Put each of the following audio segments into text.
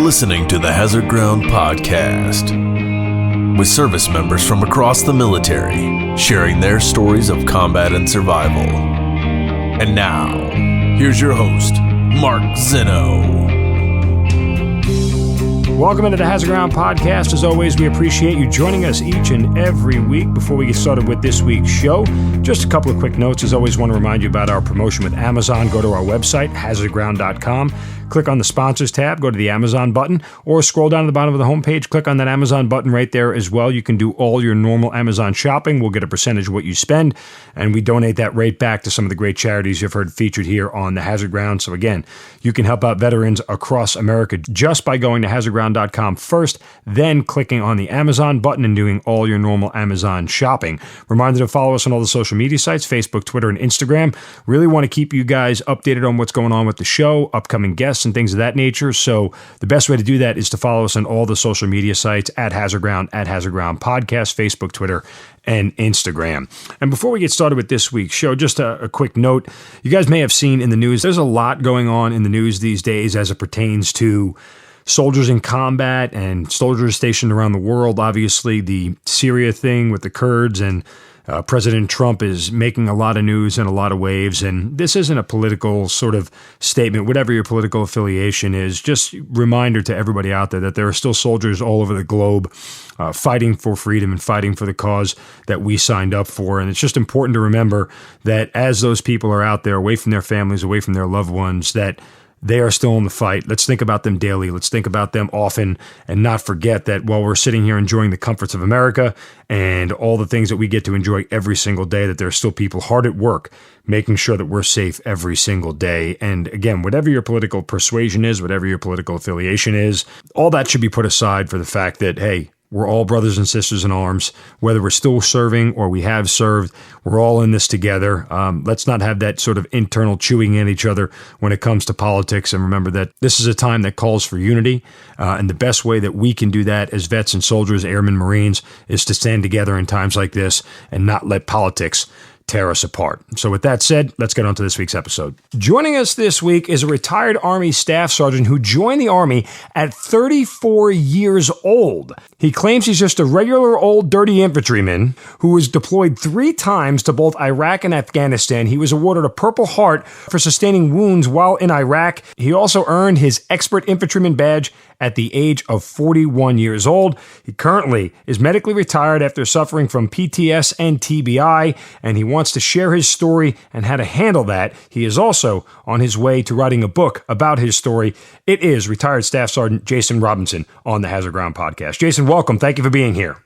listening to the Hazard Ground Podcast, with service members from across the military sharing their stories of combat and survival. And now, here's your host, Mark Zeno. Welcome into the Hazard Ground Podcast. As always, we appreciate you joining us each and every week. Before we get started with this week's show, just a couple of quick notes. As always, want to remind you about our promotion with Amazon. Go to our website, hazardground.com. Click on the sponsors tab, go to the Amazon button, or scroll down to the bottom of the homepage, click on that Amazon button right there as well. You can do all your normal Amazon shopping. We'll get a percentage of what you spend, and we donate that right back to some of the great charities you've heard featured here on the Hazard Ground. So again, you can help out veterans across America just by going to hazardground.com first, then clicking on the Amazon button and doing all your normal Amazon shopping. Reminder to follow us on all the social media sites, Facebook, Twitter, and Instagram. Really want to keep you guys updated on what's going on with the show, upcoming guests, and things of that nature. So the best way to do that is to follow us on all the social media sites at Hazard Ground Podcast, Facebook, Twitter, and Instagram. And before we get started with this week's show, just a quick note. You guys may have seen in the news, there's a lot going on in the news these days as it pertains to soldiers in combat and soldiers stationed around the world. Obviously, the Syria thing with the Kurds and President Trump is making a lot of news and a lot of waves, and this isn't a political sort of statement, whatever your political affiliation is. Just reminder to everybody out there that there are still soldiers all over the globe fighting for freedom and fighting for the cause that we signed up for. And it's just important to remember that as those people are out there, away from their families, away from their loved ones, that they are still in the fight. Let's think about them daily. Let's think about them often and not forget that while we're sitting here enjoying the comforts of America and all the things that we get to enjoy every single day, that there are still people hard at work making sure that we're safe every single day. And again, whatever your political persuasion is, whatever your political affiliation is, all that should be put aside for the fact that, hey, we're all brothers and sisters in arms, whether we're still serving or we have served. We're all in this together. Let's not have that sort of internal chewing at each other when it comes to politics. And remember that this is a time that calls for unity. And the best way that we can do that as vets and soldiers, airmen, Marines, is to stand together in times like this and not let politics tear us apart. So with that said, let's get on to this week's episode. Joining us this week is a retired Army staff sergeant who joined the Army at 34 years old. He claims he's just a regular old dirty infantryman who was deployed 3 times to both Iraq and Afghanistan. He was awarded a Purple Heart for sustaining wounds while in Iraq. He also earned his Expert Infantryman badge at the age of 41 years old. He currently is medically retired after suffering from PTS and TBI, and he wants to share his story and how to handle that. He is also on his way to writing a book about his story. It is retired Staff Sergeant Jason Robinson on the Hazard Ground Podcast. Jason, welcome. Thank you for being here.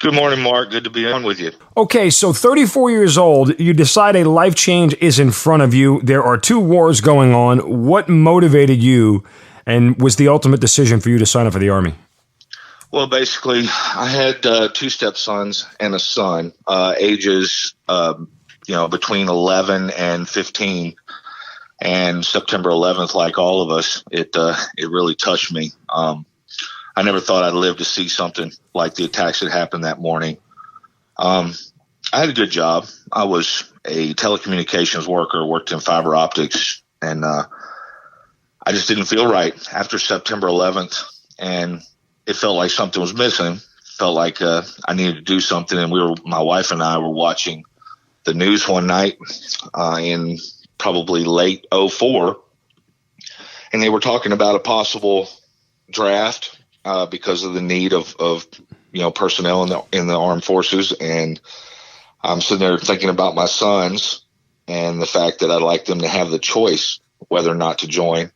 Good morning, Mark. Good to be on with you. Okay, so 34 years old, you decide a life change is in front of you. There are 2 wars going on. What motivated you and was the ultimate decision for you to sign up for the Army? Well, basically, I had 2 stepsons and a son, ages between 11 and 15. And September 11th, like all of us, it really touched me. I never thought I'd live to see something like the attacks that happened that morning. I had a good job. I was a telecommunications worker, worked in fiber optics, and I just didn't feel right after September 11th, and it felt like something was missing. Felt like I needed to do something, and my wife and I were watching the news one night in probably late 2004, and they were talking about a possible draft because of the need of personnel in the armed forces, and I'm sitting there thinking about my sons and the fact that I'd like them to have the choice whether or not to join.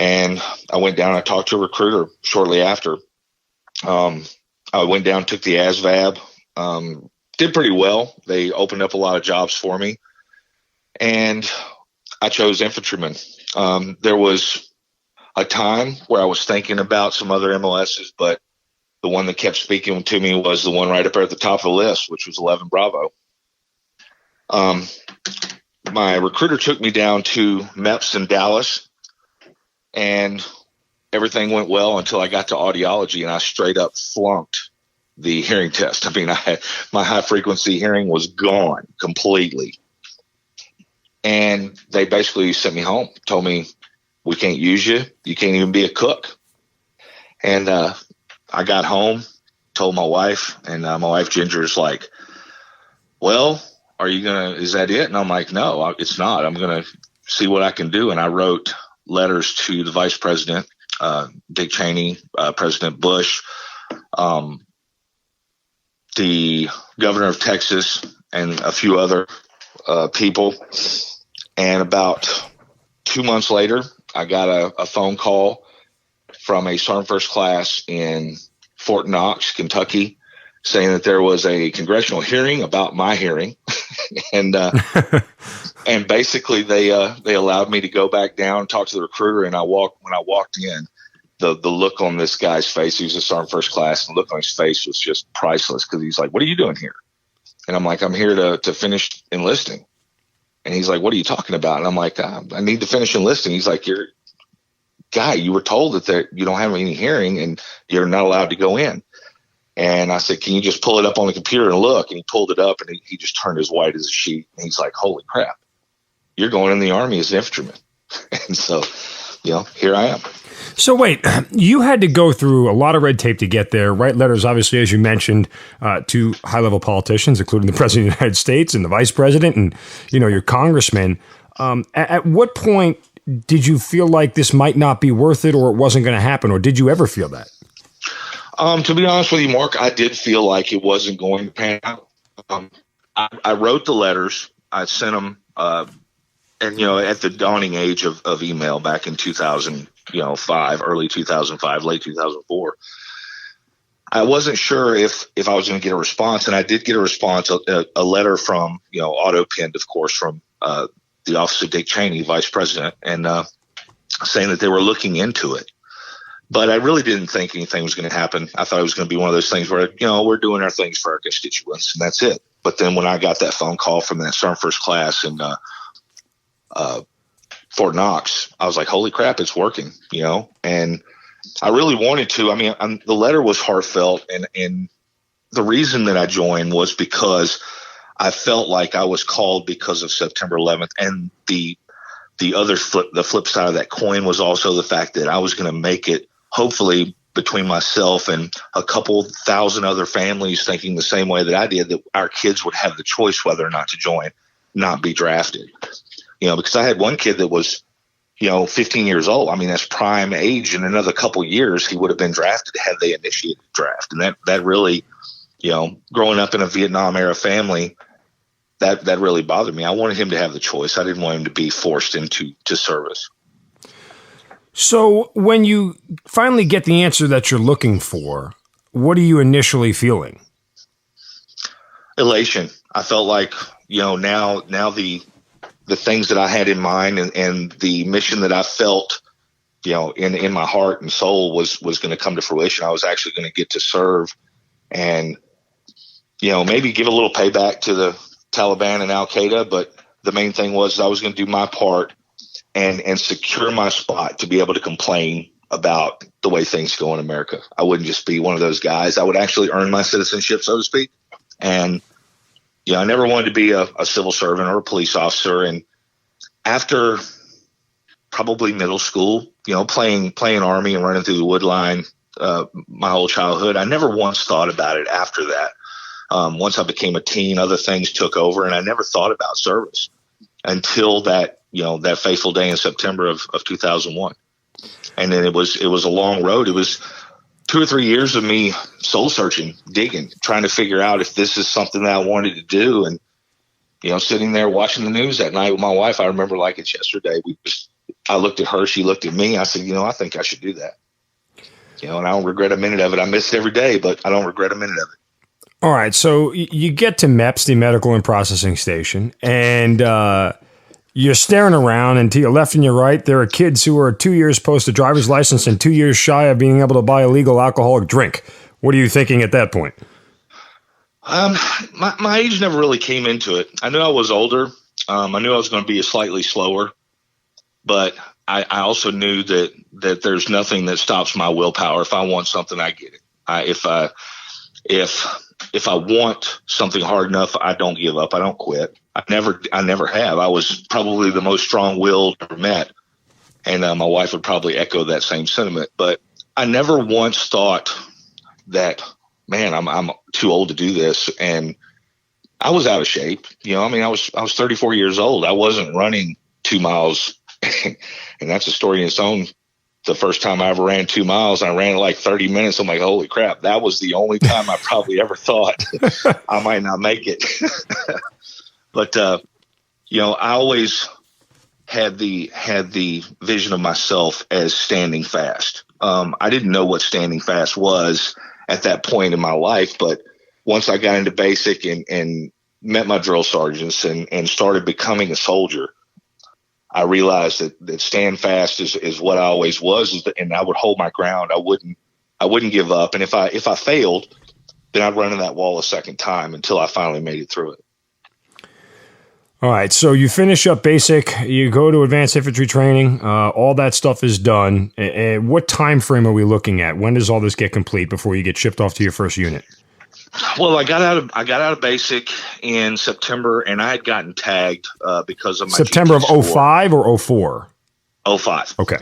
And I went down, I talked to a recruiter shortly after. I went down, took the ASVAB, did pretty well. They opened up a lot of jobs for me. And I chose Infantryman. There was a time where I was thinking about some other MLSs, but the one that kept speaking to me was the one right up there at the top of the list, which was 11 Bravo. My recruiter took me down to MEPS in Dallas, and everything went well until I got to audiology, and I straight up flunked the hearing test. I mean, my high frequency hearing was gone completely. And they basically sent me home, told me, we can't use you. You can't even be a cook. And I got home, told my wife, and my wife Ginger's like, well, is that it? And I'm like, no, it's not. I'm going to see what I can do. And I wrote letters to the vice president, Dick Cheney, President Bush, the governor of Texas, and a few other people. And about 2 months later, I got a phone call from a Sergeant First Class in Fort Knox, Kentucky, saying that there was a congressional hearing about my hearing. And basically they allowed me to go back down and talk to the recruiter. And when I walked in, the look on this guy's face, he was a Sergeant First Class, and the look on his face was just priceless, because he's like, what are you doing here? And I'm like, I'm here to finish enlisting. And he's like, what are you talking about? And I'm like, I need to finish enlisting. He's like, you were told that you don't have any hearing and you're not allowed to go in. And I said, can you just pull it up on the computer and look? And he pulled it up, and he just turned as white as a sheet. And he's like, holy crap, you're going in the Army as an infantryman. And so, here I am. So wait, you had to go through a lot of red tape to get there, write letters, obviously, as you mentioned, to high-level politicians, including the President of the United States and the Vice President and, your congressman. At what point did you feel like this might not be worth it, or it wasn't going to happen, or did you ever feel that? To be honest with you, Mark, I did feel like it wasn't going to pan out. I wrote the letters. I sent them, and, at the dawning age of email back in 2005, early 2005, late 2004, I wasn't sure if I was going to get a response. And I did get a response, a letter from, auto-pinned, of course, from the office of Dick Cheney, vice president, and saying that they were looking into it. But I really didn't think anything was going to happen. I thought it was going to be one of those things where, we're doing our things for our constituents, and that's it. But then when I got that phone call from that Sergeant First Class in Fort Knox, I was like, holy crap, it's working, And I really wanted to. I mean, the letter was heartfelt, and the reason that I joined was because I felt like I was called because of September 11th, and the flip side of that coin was also the fact that I was going to make it, hopefully, between myself and a couple thousand other families thinking the same way that I did, that our kids would have the choice whether or not to join, not be drafted. Because I had one kid that was, 15 years old. I mean, that's prime age. In another couple years, he would have been drafted had they initiated the draft. And that really, growing up in a Vietnam era family, that really bothered me. I wanted him to have the choice. I didn't want him to be forced into service. So when you finally get the answer that you're looking for, what are you initially feeling? Elation. I felt like, now the things that I had in mind and the mission that I felt, in my heart and soul was going to come to fruition. I was actually going to get to serve and, maybe give a little payback to the Taliban and Al Qaeda. But the main thing was I was going to do my part and secure my spot to be able to complain about the way things go in America. I wouldn't just be one of those guys. I would actually earn my citizenship, so to speak. And, I never wanted to be a civil servant or a police officer. And after probably middle school, playing Army and running through the wood line my whole childhood, I never once thought about it after that. Once I became a teen, other things took over, and I never thought about service until that fateful day in September of 2001. And then it was a long road. It was 2 or 3 years of me soul searching, digging, trying to figure out if this is something that I wanted to do. And, sitting there watching the news that night with my wife, I remember like it's yesterday. I looked at her, she looked at me. I said, I think I should do that. And I don't regret a minute of it. I miss it every day, but I don't regret a minute of it. All right. So you get to MEPS, the Medical and Processing Station, and you're staring around, and to your left and your right, there are kids who are 2 years post a driver's license and 2 years shy of being able to buy a legal alcoholic drink. What are you thinking at that point? My age never really came into it. I knew I was older. I knew I was going to be slightly slower, but I also knew that there's nothing that stops my willpower. If I want something, I get it. If I want something hard enough, I don't give up. I don't quit. I never have. I was probably the most strong-willed I've ever met, and my wife would probably echo that same sentiment. But I never once thought that, man, I'm too old to do this. And I was out of shape. I was 34 years old. I wasn't running 2 miles. And that's a story in its own. The first time I ever ran 2 miles, I ran like 30 minutes. I'm like, holy crap. That was the only time I probably ever thought I might not make it. But, I always had the vision of myself as standing fast. I didn't know what standing fast was at that point in my life, but once I got into basic and met my drill sergeants and started becoming a soldier, I realized that stand fast is what I always was, and I would hold my ground. I wouldn't give up. And if I failed, then I'd run in that wall a second time until I finally made it through it. All right, so you finish up basic, you go to advanced infantry training, all that stuff is done. What time frame are we looking at? When does all this get complete before you get shipped off to your first unit? Well, I got out of basic in September, and I had gotten tagged because of my September GT of 05 or 04? 05. Okay.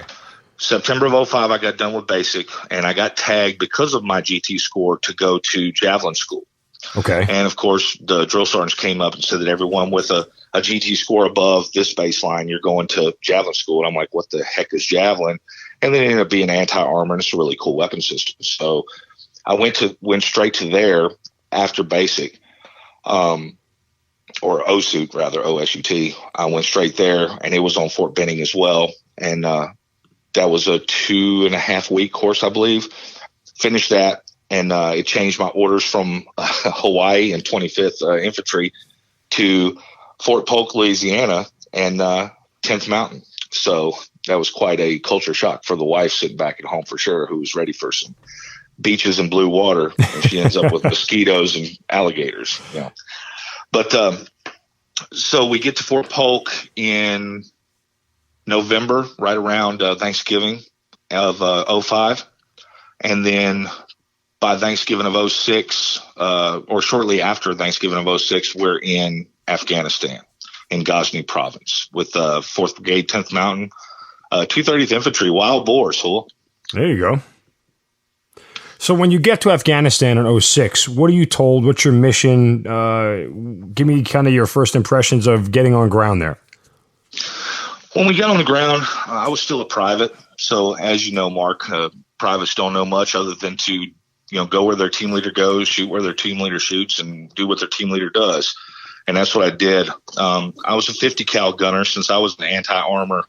September of 05, I got done with basic, and I got tagged because of my GT score to go to javelin school. Okay. And of course, the drill sergeants came up and said that everyone with a GT score above this baseline, you're going to javelin school. And I'm like, what the heck is javelin? And then it ended up being anti-armor, and it's a really cool weapon system. So I went straight to there after basic, or OSUT rather, OSUT. I went straight there, and it was on Fort Benning as well. And that was a 2.5 week course, I believe. Finished that. And it changed my orders from Hawaii and 25th Infantry to Fort Polk, Louisiana, and 10th Mountain. So that was quite a culture shock for the wife sitting back at home for sure, who was ready for some beaches and blue water. And she ends up with mosquitoes and alligators. But so we get to Fort Polk in November, right around Thanksgiving of 05. And then by Thanksgiving of 06, or shortly after Thanksgiving of 06, we're in Afghanistan, in Ghazni province, with 4th Brigade, 10th Mountain, 230th Infantry, wild boars. Huh? There you go. So when you get to Afghanistan in 06, what are you told? What's your mission? Give me kind of your first impressions of getting on ground there. When we got on the ground, I was still a private. So as you know, Mark, privates don't know much other than to go where their team leader goes, shoot where their team leader shoots, and do what their team leader does. And that's what I did. I was a 50 cal gunner since I was an anti-armor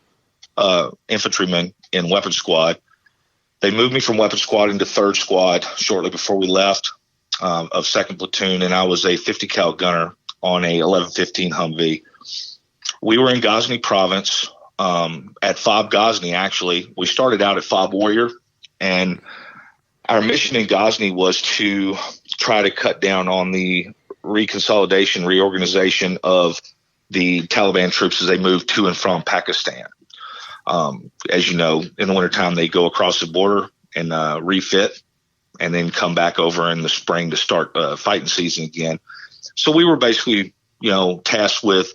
infantryman in weapons squad. They moved me from weapons squad into 3rd squad shortly before we left of 2nd platoon, and I was a 50 cal gunner on a 1115 Humvee. We were in Ghazni province at FOB Ghazni, actually. We started out at FOB Warrior, and our mission in Ghazni was to try to cut down on the reorganization of the Taliban troops as they moved to and from Pakistan. As you know, in the wintertime, they go across the border and refit and then come back over in the spring to start fighting season again. So we were basically, tasked with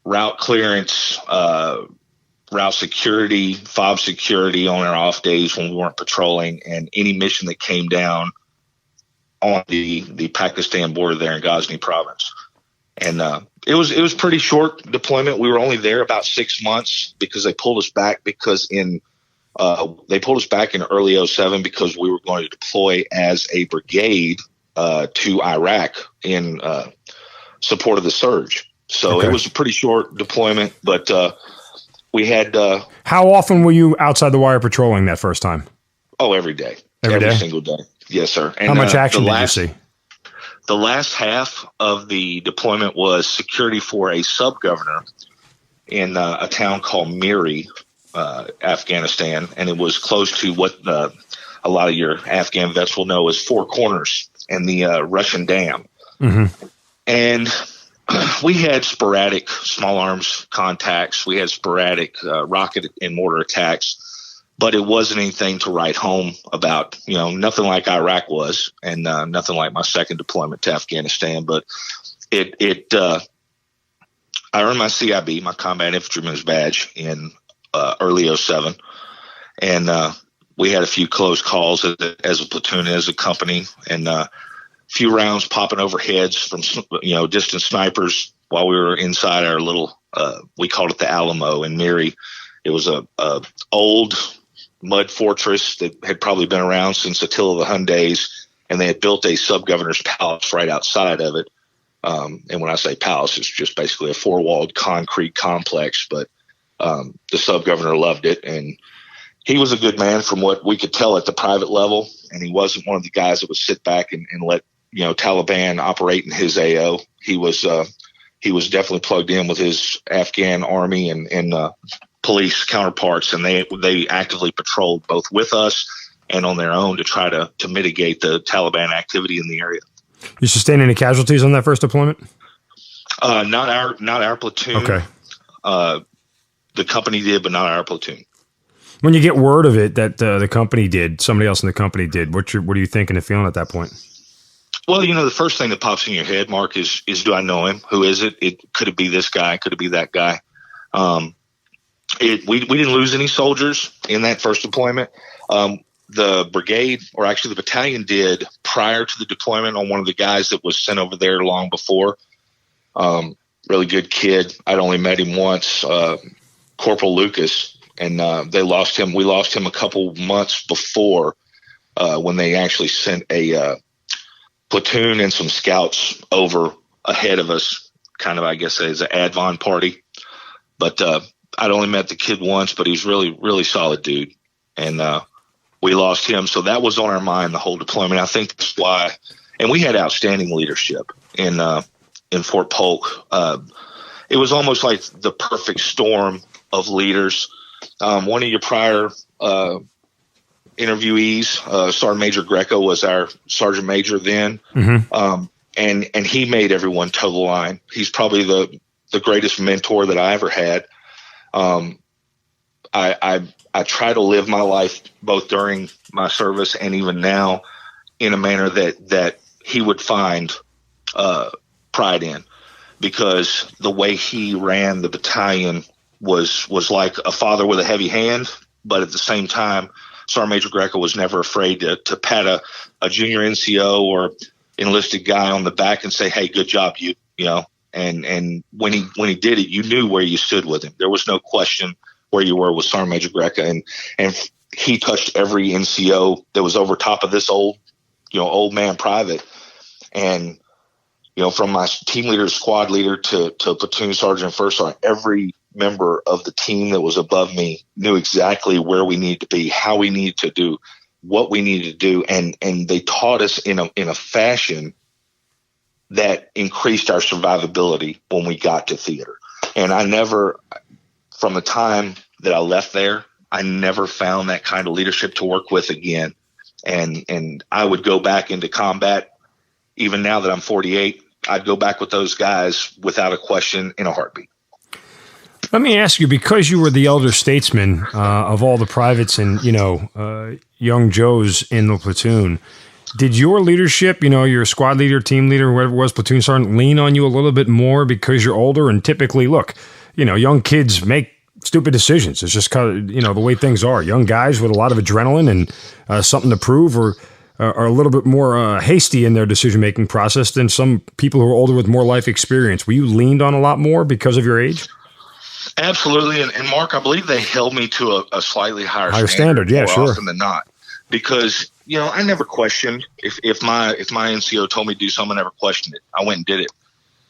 route clearance, route security, FOB security on our off days when we weren't patrolling, and any mission that came down on the Pakistan border there in Ghazni province. And it was pretty short deployment. We were only there about 6 months because they pulled us back in early 07 because we were going to deploy as a brigade to Iraq in support of the surge. So okay. It was a pretty short deployment, but we had. How often were you outside the wire patrolling that first time? Oh, every day. Every single day. Yes, sir. And how much action did you see? The last half of the deployment was security for a sub-governor in a town called Miri, Afghanistan, and it was close to what a lot of your Afghan vets will know as Four Corners and the Russian Dam. Mm-hmm. And we had sporadic small arms contacts. We had sporadic rocket and mortar attacks. But it wasn't anything to write home about, nothing like Iraq was, and nothing like my second deployment to Afghanistan. But I earned my CIB, my Combat Infantryman's badge, in early 07, and we had a few close calls as a platoon, as a company, and a few rounds popping over heads from, distant snipers while we were inside our little, we called it the Alamo in Miri. It was a old mud fortress that had probably been around since Attila the Hun days, and they had built a sub-governor's palace right outside of it. And when I say palace, it's just basically a four-walled concrete complex, but the sub-governor loved it, and he was a good man from what we could tell at the private level, and he wasn't one of the guys that would sit back and let Taliban operate in his AO. He was definitely plugged in with his Afghan army and police counterparts, and they actively patrolled both with us and on their own to try to mitigate the Taliban activity in the area. You sustain any casualties on that first deployment? Not our platoon. Okay. The company did, but not our platoon. When you get word of it that the company did, somebody else in the company did, what are you thinking and feeling at that point? Well, the first thing that pops in your head, Mark, is do I know him? Who is it? Could it be this guy? Could it be that guy? We didn't lose any soldiers in that first deployment. The brigade, or actually the battalion, did prior to the deployment on one of the guys that was sent over there long before. Really good kid. I'd only met him once, Corporal Lucas, and they lost him. We lost him a couple months before when they actually sent a platoon and some scouts over ahead of us, kind of, I guess, as an advon party. But I'd only met the kid once, but he's really, really solid dude. And we lost him. So that was on our mind the whole deployment. I think that's why. And we had outstanding leadership in Fort Polk. It was almost like the perfect storm of leaders. One of your prior interviewees, Sergeant Major Greco, was our sergeant major then. Mm-hmm. And he made everyone toe the line. He's probably the greatest mentor that I ever had. I try to live my life both during my service and even now in a manner that he would find pride in, because the way he ran the battalion was like a father with a heavy hand. But at the same time, Sergeant Major Greco was never afraid to pat a junior NCO or enlisted guy on the back and say, "Hey, good job, you know." And when he did it, you knew where you stood with him. There was no question where you were with Sergeant Major Greco, and he touched every NCO that was over top of this old man private. And from my team leader, squad leader to platoon sergeant, first sergeant, every member of the team that was above me knew exactly where we needed to be, how we needed to do, what we needed to do, and they taught us in a fashion that increased our survivability when we got to theater. And I never, from the time that I left there, I never found that kind of leadership to work with again. And I would go back into combat, even now that I'm 48, I'd go back with those guys without a question, in a heartbeat. Let me ask you, because you were the elder statesman of all the privates and, young Joes in the platoon, did your leadership, your squad leader, team leader, whoever it was, platoon sergeant, lean on you a little bit more because you're older? And typically, look, young kids make stupid decisions. It's just kind of, the way things are. Young guys with a lot of adrenaline and something to prove are a little bit more hasty in their decision-making process than some people who are older with more life experience. Were you leaned on a lot more because of your age? Absolutely. And Mark, I believe they held me to a slightly higher standard. Yeah, more sure. often than not. Because, I never questioned if my NCO told me to do something, I never questioned it. I went and did it.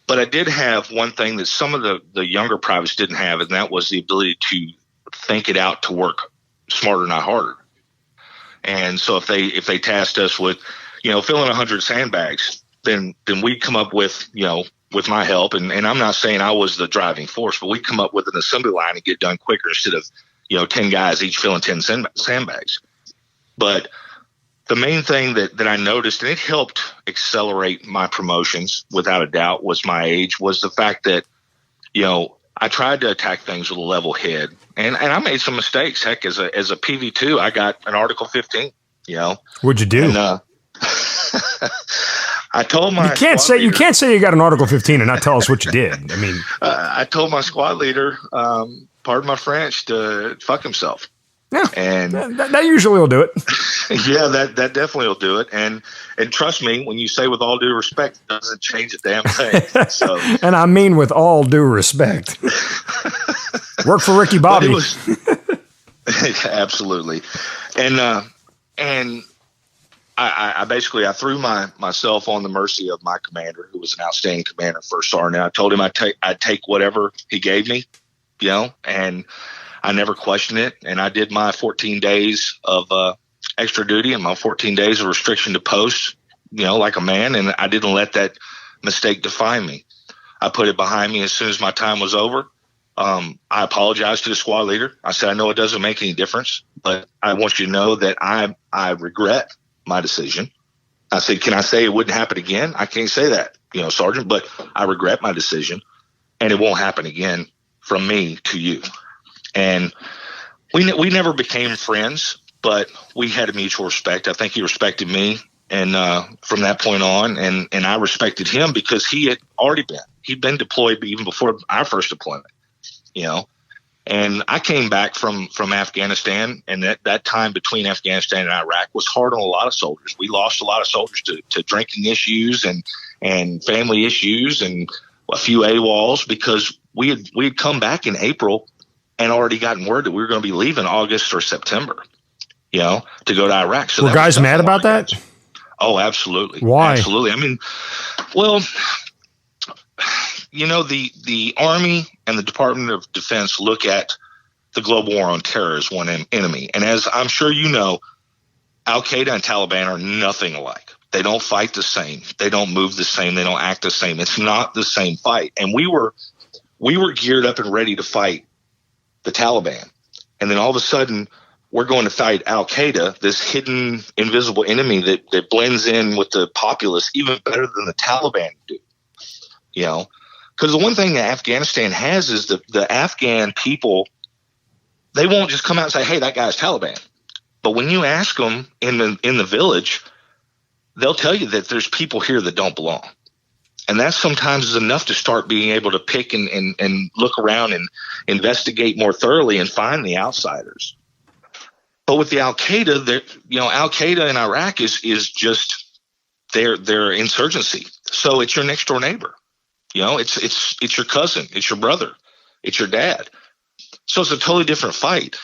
But I did have one thing that some of the younger privates didn't have, and that was the ability to think it out, to work smarter, not harder. And so if they tasked us with, filling 100 sandbags, then we'd come up with, with my help. And I'm not saying I was the driving force, but we'd come up with an assembly line and get done quicker instead of, 10 guys each filling 10 sandbags. But the main thing that I noticed, and it helped accelerate my promotions without a doubt, was my age, was the fact that, I tried to attack things with a level head, and I made some mistakes. Heck, as a PV2, I got an Article 15, What'd you do? And, I told my you can't say you got an Article 15 and not tell us what you did. I mean, I told my squad leader, pardon my French, to fuck himself. Yeah, and that usually will do it. Yeah, that definitely will do it. And trust me, when you say with all due respect, it doesn't change a damn thing. So, and I mean with all due respect. Work for Ricky Bobby. Absolutely. And I basically threw myself on the mercy of my commander, who was an outstanding commander, first sergeant. I told him I'd take whatever he gave me, and I never questioned it. And I did my 14 days of extra duty and my 14 days of restriction to post, like a man. And I didn't let that mistake define me. I put it behind me as soon as my time was over. I apologized to the squad leader. I said, I know it doesn't make any difference, but I want you to know that I regret my decision. I said, can I say it wouldn't happen again? I can't say that, Sergeant, but I regret my decision, and it won't happen again from me to you. And we never became friends, but we had a mutual respect. I think he respected me, and from that point on, and I respected him because he'd been deployed even before our first deployment, And I came back from Afghanistan, and that time between Afghanistan and Iraq was hard on a lot of soldiers. We lost a lot of soldiers to drinking issues and family issues and a few AWOLs because we had come back in April and already gotten word that we were going to be leaving August or September, to go to Iraq. So were guys mad about that? Oh, absolutely. Why? Absolutely. I mean, well, the Army and the Department of Defense look at the global war on terror as one enemy. And as I'm sure you know, Al-Qaeda and Taliban are nothing alike. They don't fight the same. They don't move the same. They don't act the same. It's not the same fight. And we were geared up and ready to fight the Taliban. And then all of a sudden, we're going to fight Al-Qaeda, this hidden, invisible enemy that blends in with the populace even better than the Taliban do. Because the one thing that Afghanistan has is the Afghan people, they won't just come out and say, hey, that guy's Taliban. But when you ask them in the village, they'll tell you that there's people here that don't belong. And that sometimes is enough to start being able to pick and look around and investigate more thoroughly and find the outsiders. But with the Al-Qaeda, Al-Qaeda in Iraq is just their insurgency. So it's your next door neighbor. It's your cousin, it's your brother, it's your dad. So it's a totally different fight.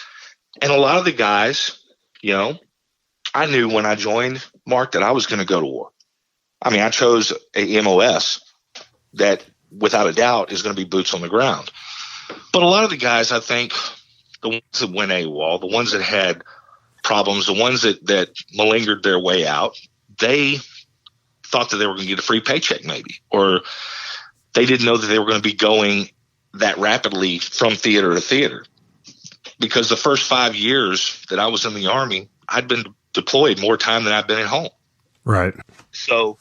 And a lot of the guys, I knew when I joined, Mark, that I was going to go to war. I mean, I chose a MOS that without a doubt is going to be boots on the ground. But a lot of the guys, I think, the ones that went AWOL, the ones that had problems, the ones that malingered their way out, they thought that they were going to get a free paycheck maybe, or they didn't know that they were going to be going that rapidly from theater to theater. Because the first 5 years that I was in the Army, I'd been deployed more time than I've been at home. Right. So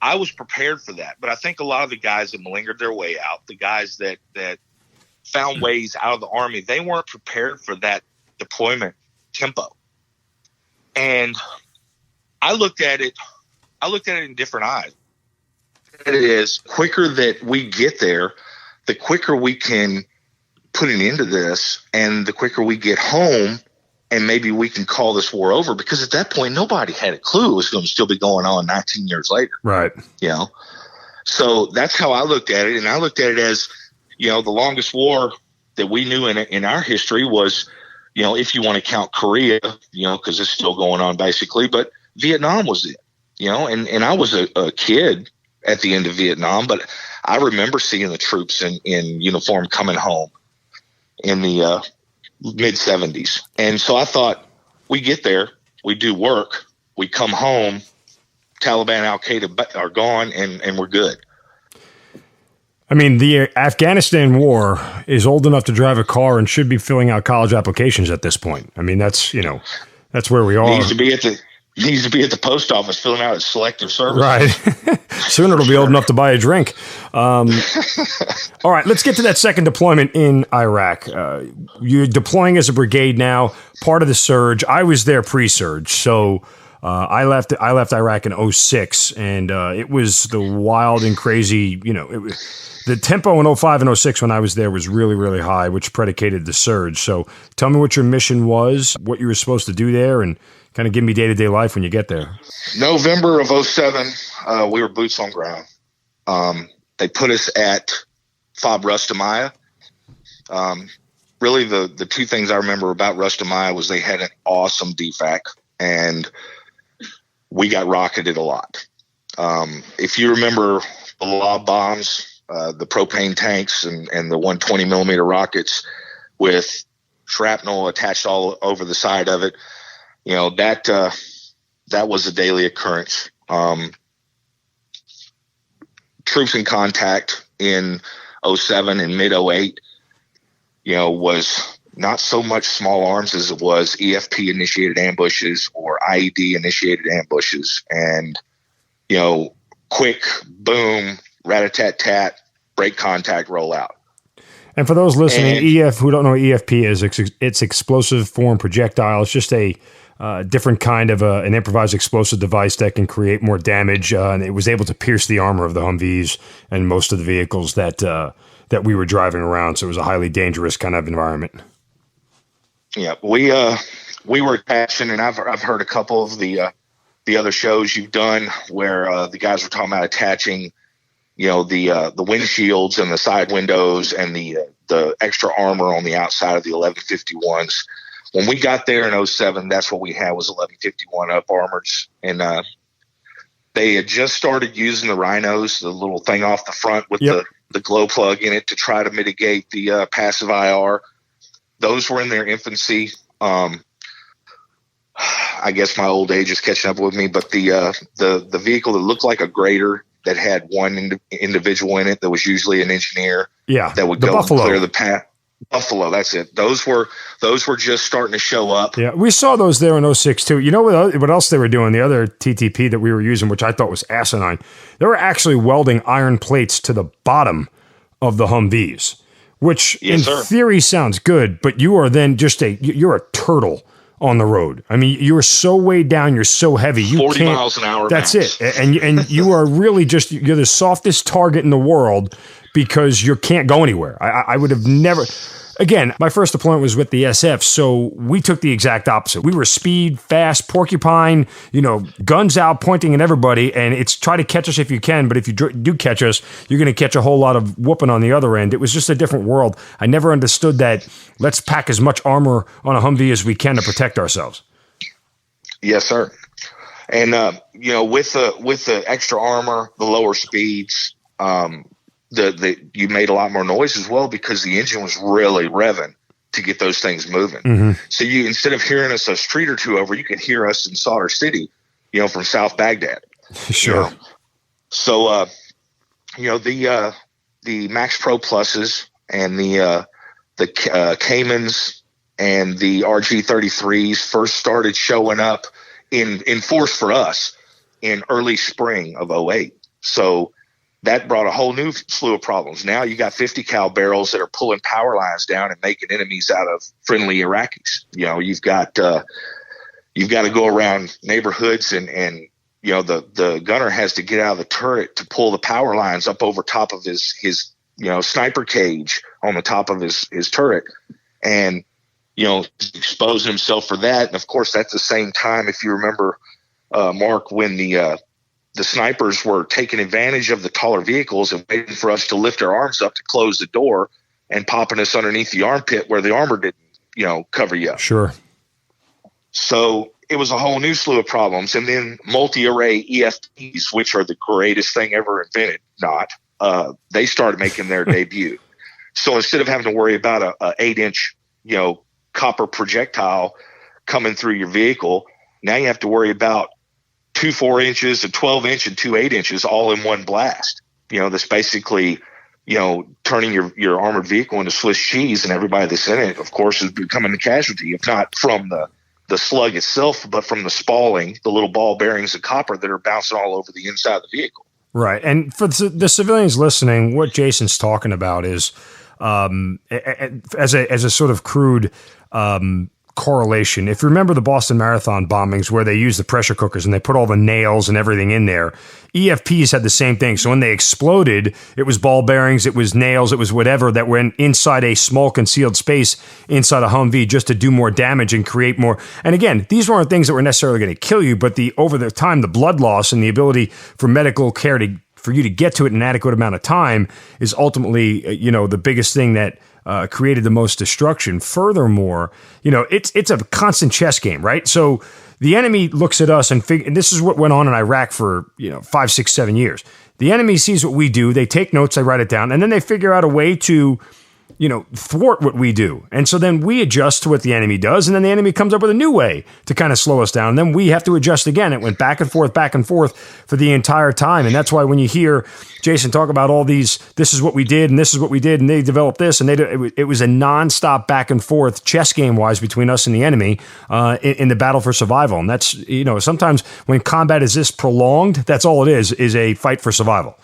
I was prepared for that. But I think a lot of the guys that malingered their way out, the guys that found ways out of the Army, they weren't prepared for that deployment tempo. And I looked at it in different eyes. It is quicker that we get there, the quicker we can put an end to this, and the quicker we get home, and maybe we can call this war over. Because at that point, nobody had a clue it was going to still be going on 19 years later. Right. So that's how I looked at it, and I looked at it as, the longest war that we knew in our history was, if you want to count Korea, because it's still going on basically, but Vietnam was it, and I was a kid at the end of Vietnam, but I remember seeing the troops in uniform coming home in the mid-'70s. And so I thought, we get there, we do work, we come home, Taliban, Al-Qaeda are gone, and we're good. I mean, the Afghanistan War is old enough to drive a car and should be filling out college applications at this point. I mean, that's where we are. Needs to be at the post office filling out its selective service. Right. Soon it'll be old enough to buy a drink. All right, let's get to that second deployment in Iraq. You're deploying as a brigade now, part of the surge. I was there pre-surge, so I left Iraq in 2006, and it was the wild and crazy, the tempo in 2005 and 2006 when I was there was really, really high, which predicated the surge. So tell me what your mission was, what you were supposed to do there, and kind of give me day-to-day life when you get there. November of 2007, we were boots on ground. They put us at FOB Rustamaya. Really, the two things I remember about Rustamaya was they had an awesome DFAC, and we got rocketed a lot. If you remember the lob bombs, the propane tanks, and the 120 millimeter rockets with shrapnel attached all over the side of it, that was a daily occurrence. Troops in contact in 2007 and mid 2008, was not so much small arms as it was EFP initiated ambushes or IED initiated ambushes, and quick boom, rat-a-tat-tat, break contact, roll out. And for those listening, who don't know what EFP is, it's explosive form projectile. It's just a different kind of an improvised explosive device that can create more damage, and it was able to pierce the armor of the Humvees and most of the vehicles that we were driving around. So it was a highly dangerous kind of environment. Yeah, we were attaching, and I've heard a couple of the other shows you've done where the guys were talking about attaching, the windshields and the side windows and the extra armor on the outside of the 1151s. When we got there in 2007, that's what we had was 1151 up armors, and they had just started using the rhinos, the little thing off the front with the glow plug in it to try to mitigate the passive IR. Those were in their infancy. I guess my old age is catching up with me, but the vehicle that looked like a grader that had one individual in it that was usually an engineer. Yeah, that would go Buffalo. Clear the path. Buffalo, that's it. Those were just starting to show up. Yeah, we saw those there in 2006 too. You know what else they were doing? The other TTP that we were using, which I thought was asinine, they were actually welding iron plates to the bottom of the Humvees, which in theory sounds good, but you are then you're a turtle on the road. I mean, you're so weighed down, you're so heavy. 40 miles an hour. That's max. It. And you are really you're the softest target in the world because you can't go anywhere. I would have never... Again, my first deployment was with the SF, so we took the exact opposite. We were speed, fast, porcupine, guns out, pointing at everybody, and it's try to catch us if you can, but if you do catch us, you're going to catch a whole lot of whooping on the other end. It was just a different world. I never understood that let's pack as much armor on a Humvee as we can to protect ourselves. Yes, sir. And, with the extra armor, the lower speeds, you made a lot more noise as well because the engine was really revving to get those things moving. Mm-hmm. So you, instead of hearing us a street or two over, you could hear us in Solder City, from South Baghdad. Sure. So, the Max Pro Pluses and the Caymans and the RG33s first started showing up in force for us in early spring of 2008. So that brought a whole new slew of problems. Now you got 50 cal barrels that are pulling power lines down and making enemies out of friendly Iraqis. You've got to go around neighborhoods and the gunner has to get out of the turret to pull the power lines up over top of his sniper cage on the top of his turret, and expose himself for that. And of course, that's the same time, if you remember, Mark, when the snipers were taking advantage of the taller vehicles and waiting for us to lift our arms up to close the door and popping us underneath the armpit where the armor didn't, cover you up. Sure. So it was a whole new slew of problems. And then multi-array EFTs, which are the greatest thing ever invented, they started making their debut. So instead of having to worry about a 8-inch, copper projectile coming through your vehicle, now you have to worry about 2 4-inches, a 12-inch, and 2 8-inches all in one blast. That's basically, turning your armored vehicle into Swiss cheese, and everybody that's in it, of course, is becoming the casualty, if not from the slug itself, but from the spalling, the little ball bearings of copper that are bouncing all over the inside of the vehicle. Right. And for the civilians listening, what Jason's talking about is, as a sort of crude correlation. If you remember the Boston Marathon bombings where they used the pressure cookers and they put all the nails and everything in there, EFPs had the same thing. So when they exploded, it was ball bearings, it was nails, it was whatever that went inside a small concealed space inside a Humvee just to do more damage and create more. And again, these weren't things that were necessarily going to kill you, but over the time, the blood loss and the ability for medical care for you to get to it in an adequate amount of time is ultimately, the biggest thing that created the most destruction. Furthermore, it's a constant chess game, right? So the enemy looks at us and this is what went on in Iraq for 5, 6, 7 years. The enemy sees what we do, they take notes, they write it down, and then they figure out a way to thwart what we do. And so then we adjust to what the enemy does, and then the enemy comes up with a new way to kind of slow us down. And then we have to adjust again. It went back and forth for the entire time. And that's why when you hear Jason talk about all these, this is what we did, and this is what we did, and they developed this, and it was a nonstop back and forth chess game wise between us and the enemy in the battle for survival. And that's, sometimes when combat is this prolonged, that's all it is a fight for survival.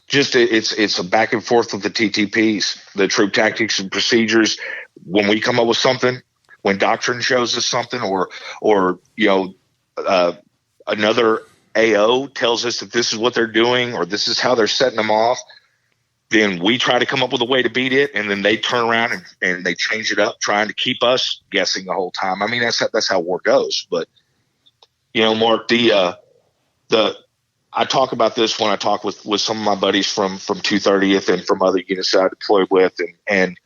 Just it's a back and forth with the TTPs, the troop tactics and procedures. When we come up with something, when doctrine shows us something, or another AO tells us that this is what they're doing or this is how they're setting them off, then we try to come up with a way to beat it, and then they turn around and they change it up, trying to keep us guessing the whole time. I mean, that's how war goes. But Mark, I talk about this when I talk with some of my buddies from 230th and from other units that I deployed with. And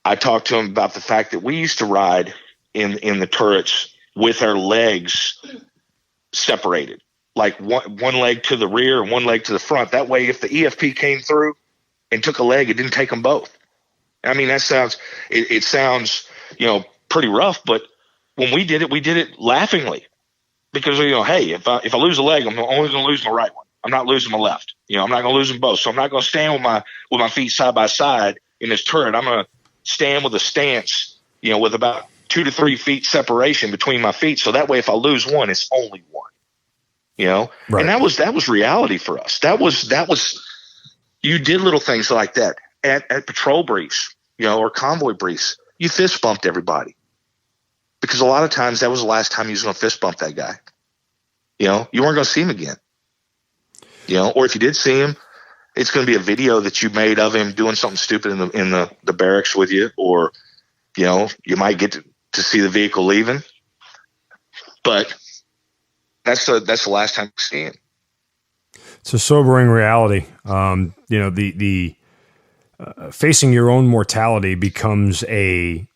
I talk to them about the fact that we used to ride in the turrets with our legs separated, like one leg to the rear and one leg to the front. That way, if the EFP came through and took a leg, it didn't take them both. I mean, it sounds pretty rough, but when we did it laughingly. Because, hey, if I lose a leg, I'm only going to lose my right one. I'm not losing my left. I'm not going to lose them both. So I'm not going to stand with my feet side by side in this turret. I'm going to stand with a stance, with about 2 to 3 feet separation between my feet. So that way, if I lose one, it's only one. Right. And that was reality for us. That was you did little things like that at patrol briefs, or convoy briefs. You fist bumped everybody. Because a lot of times that was the last time you was going to fist bump that guy. You weren't going to see him again. Or if you did see him, it's going to be a video that you made of him doing something stupid in the barracks with you, or you might get to see the vehicle leaving. But that's the last time you see him. It's a sobering reality. The facing your own mortality becomes a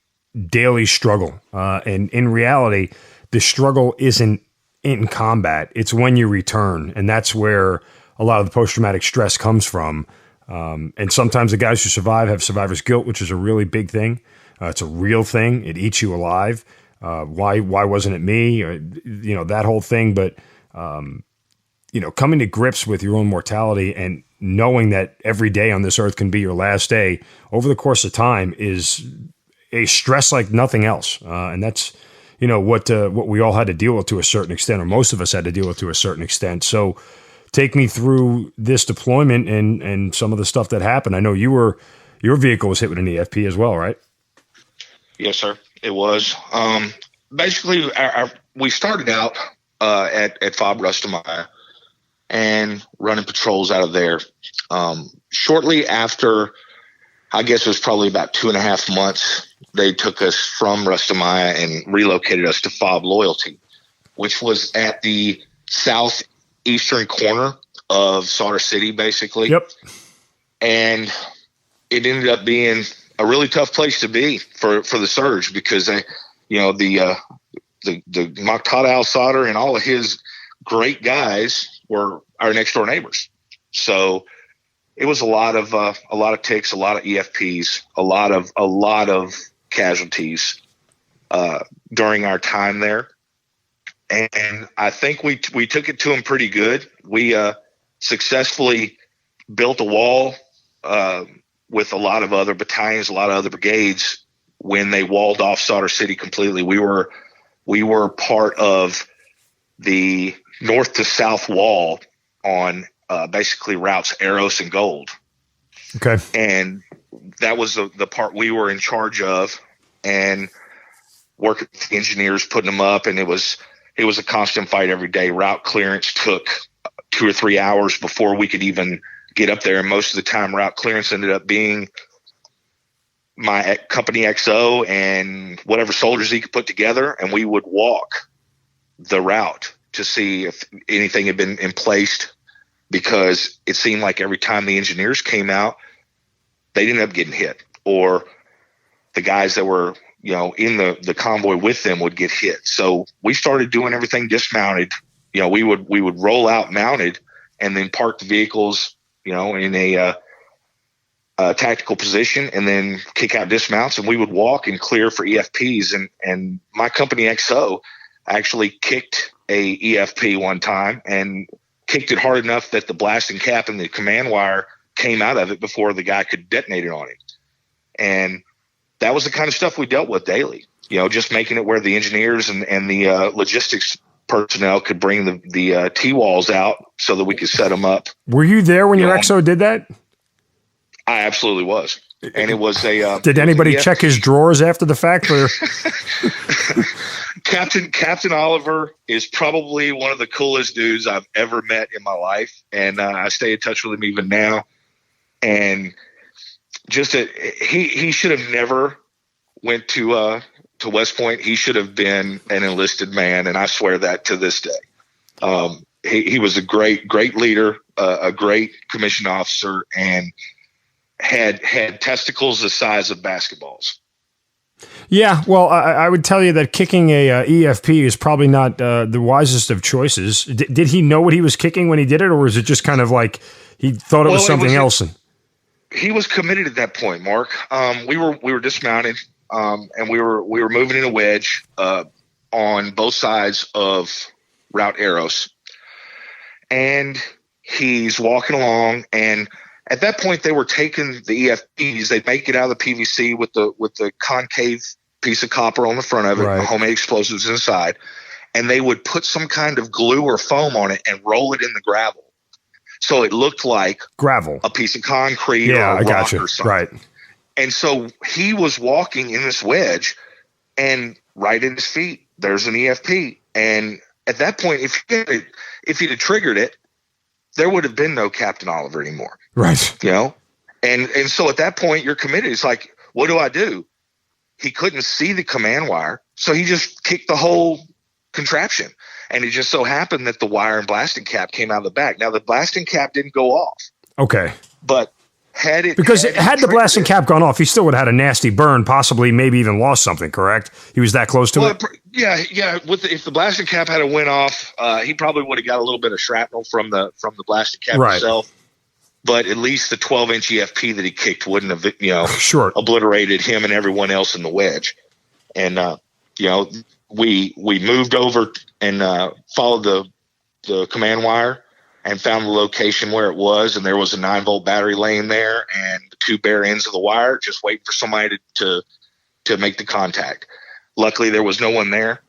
daily struggle. And in reality, the struggle isn't in combat. It's when you return. And that's where a lot of the post-traumatic stress comes from. And sometimes the guys who survive have survivor's guilt, which is a really big thing. It's a real thing. It eats you alive. Why wasn't it me? Or, that whole thing. But, coming to grips with your own mortality and knowing that every day on this earth can be your last day over the course of time is a stress like nothing else. And that's, what we all had to deal with to a certain extent, or most of us had to deal with to a certain extent. So take me through this deployment and some of the stuff that happened. I know your vehicle was hit with an EFP as well, right? Yes, sir. It was. Basically, we started out at FOB Rustamaya and running patrols out of there. Shortly after, I guess it was probably about 2.5 months, they took us from Rustamaya and relocated us to FOB Loyalty, which was at the southeastern corner of Sauter City, basically. Yep. And it ended up being a really tough place to be for the surge, because the Muqtada al-Sadr and all of his great guys were our next door neighbors. So it was a lot of ticks, a lot of EFPs, a lot of casualties during our time there. And I think we took it to them pretty good. We successfully built a wall with a lot of other battalions, a lot of other brigades. When they walled off Sauter City completely, we were part of the north to south wall on basically routes Eros and Gold. Okay. And that was the part we were in charge of. And working with the engineers, putting them up, and it was a constant fight every day. Route clearance took 2 or 3 hours before we could even get up there, and most of the time route clearance ended up being my company XO and whatever soldiers he could put together, and we would walk the route to see if anything had been in place, because it seemed like every time the engineers came out, they'd end up getting hit, or the guys that were, in the convoy with them would get hit. So we started doing everything dismounted. We would roll out mounted and then park the vehicles, in a tactical position, and then kick out dismounts, and we would walk and clear for EFPs. And my company XO actually kicked a EFP one time and kicked it hard enough that the blasting cap and the command wire came out of it before the guy could detonate it on it. And that was the kind of stuff we dealt with daily, just making it where the engineers and the logistics personnel could bring the T-walls out so that we could set them up. Were you there when your XO did that? I absolutely was. And it was a... did anybody check his drawers after the fact? Or? Captain Oliver is probably one of the coolest dudes I've ever met in my life. And I stay in touch with him even now. And he should have never went to West Point. He should have been an enlisted man, and I swear that to this day. He was a great leader, a great commissioned officer, and had testicles the size of basketballs. Yeah, well, I would tell you that kicking a EFP is probably not the wisest of choices. Did he know what he was kicking when he did it, or was it just kind of like he thought it was something else? He was committed at that point, Mark. We were dismounted, and we were moving in a wedge on both sides of Route Arrows, and he's walking along, and at that point they were taking the EFPs. They'd make it out of the PVC with the concave piece of copper on the front of it, right. Homemade explosives inside, and they would put some kind of glue or foam on it and roll it in the gravel. So it looked like gravel, a piece of concrete, or a rock or something. Right. And so he was walking in this wedge, and right at his feet, there's an EFP. And at that point, if he'd have triggered it, there would have been no Captain Oliver anymore. Right. And so at that point, you're committed. It's like, what do I do? He couldn't see the command wire, so he just kicked the whole contraption. And it just so happened that the wire and blasting cap came out of the back. Now, the blasting cap didn't go off. Okay. But had the blasting cap gone off, he still would have had a nasty burn, possibly maybe even lost something, correct? He was that close to it? Yeah. If the blasting cap had went off, he probably would have got a little bit of shrapnel from the blasting cap itself. But at least the 12-inch EFP that he kicked wouldn't have, obliterated him and everyone else in the wedge. And, we moved over and followed the command wire and found the location where it was, and there was a 9-volt battery laying there and the 2 bare ends of the wire just waiting for somebody to make the contact. Luckily, there was no one there.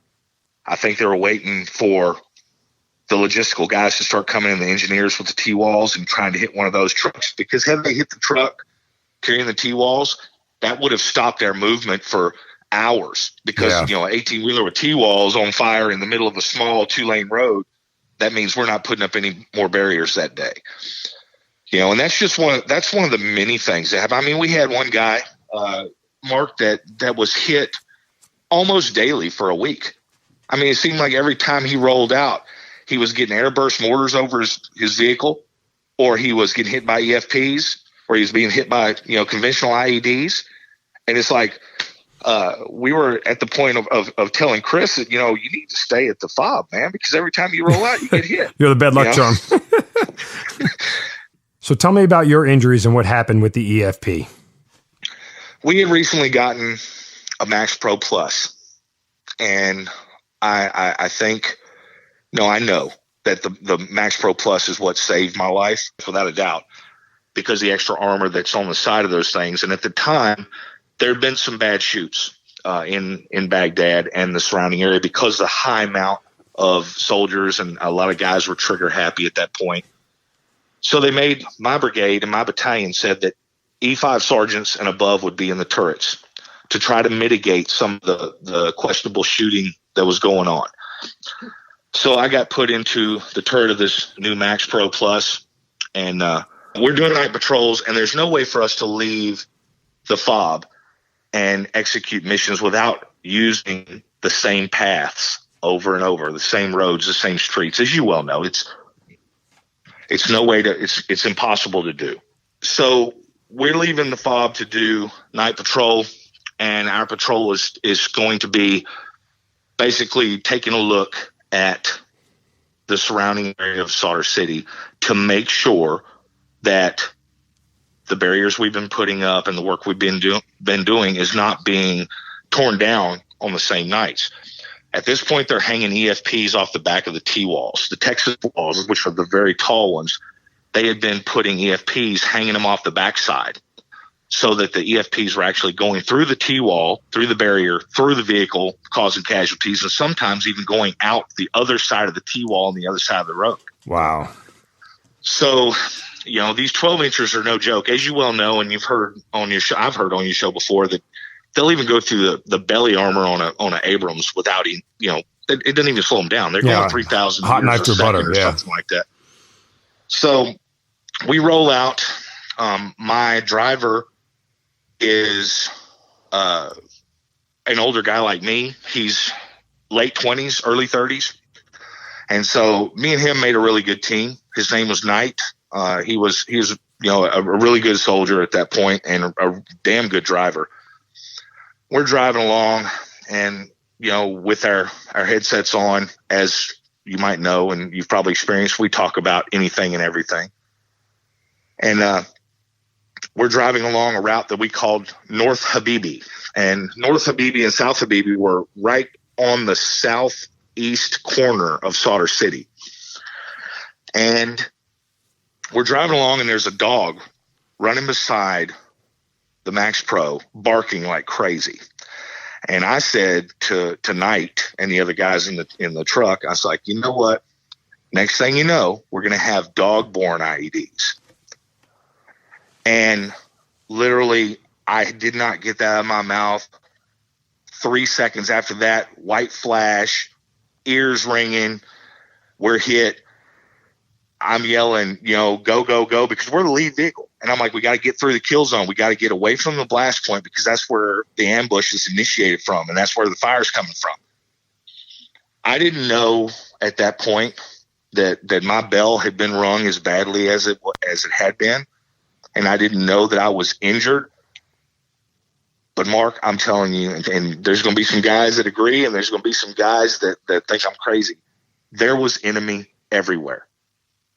I think they were waiting for the logistical guys to start coming in, the engineers with the T-walls, and trying to hit one of those trucks, because had they hit the truck carrying the T-walls, that would have stopped their movement for hours, because an 18-wheeler with T-walls on fire in the middle of a small 2-lane road, that means we're not putting up any more barriers that day. And that's one of the many things that happen. I mean, we had one guy, Mark, that was hit almost daily for a week. I mean, it seemed like every time he rolled out, he was getting airburst mortars over his vehicle, or he was getting hit by EFPs, or he was being hit by conventional IEDs. And it's like, we were at the point of telling Chris that, you need to stay at the fob, man, because every time you roll out, you get hit. You're the bad luck charm. So tell me about your injuries and what happened with the EFP. We had recently gotten a Max Pro Plus, and I know that the Max Pro Plus is what saved my life, without a doubt, because the extra armor that's on the side of those things. And at the time, there had been some bad shoots in Baghdad and the surrounding area, because the high amount of soldiers, and a lot of guys were trigger happy at that point. So they made my brigade, and my battalion said that E5 sergeants and above would be in the turrets to try to mitigate some of the questionable shooting that was going on. So I got put into the turret of this new Max Pro Plus, and we're doing night patrols, and there's no way for us to leave the FOB and execute missions without using the same paths over and over, the same roads, the same streets. As you well know, it's no way to, it's impossible to do. So we're leaving the FOB to do night patrol, and our patrol is going to be basically taking a look at the surrounding area of Slaughter City to make sure that the barriers we've been putting up and the work we've been doing is not being torn down on the same nights. At this point, they're hanging EFPs off the back of the T-walls. The Texas walls, which are the very tall ones, they had been putting EFPs, hanging them off the backside so that the EFPs were actually going through the T-wall, through the barrier, through the vehicle, causing casualties, and sometimes even going out the other side of the T-wall on the other side of the road. Wow. So, you know, these 12-inchers are no joke. As you well know, and you've heard on your show, I've heard on your show before, that they'll even go through the belly armor on a Abrams without even, you know, it doesn't even slow them down. They're going 3,000 hot knife through butter, or something like that. So we roll out. My driver is an older guy like me. He's late 20s, early 30s. And so me and him made a really good team. His name was Knight. He was, you know, a really good soldier at that point and a damn good driver. We're driving along, and, you know, with our headsets on, as you might know, and you've probably experienced, we talk about anything and everything. And we're driving along a route that we called North Habibi. And North Habibi and South Habibi were right on the southeast corner of Slaughter City. And we're driving along, and there's a dog running beside the Max Pro, barking like crazy. And I said to Knight and the other guys in the truck, I was like, you know what? Next thing you know, we're going to have dog-borne IEDs. And literally, I did not get that out of my mouth. 3 seconds after that, white flash, ears ringing, we're hit. I'm yelling, you know, go, go, go, because we're the lead vehicle. And I'm like, we got to get through the kill zone. We got to get away from the blast point, because that's where the ambush is initiated from, and that's where the fire's coming from. I didn't know at that point that my bell had been rung as badly as it had been, and I didn't know that I was injured. But Mark, I'm telling you, and there's going to be some guys that agree, and there's going to be some guys that think I'm crazy. There was enemy everywhere,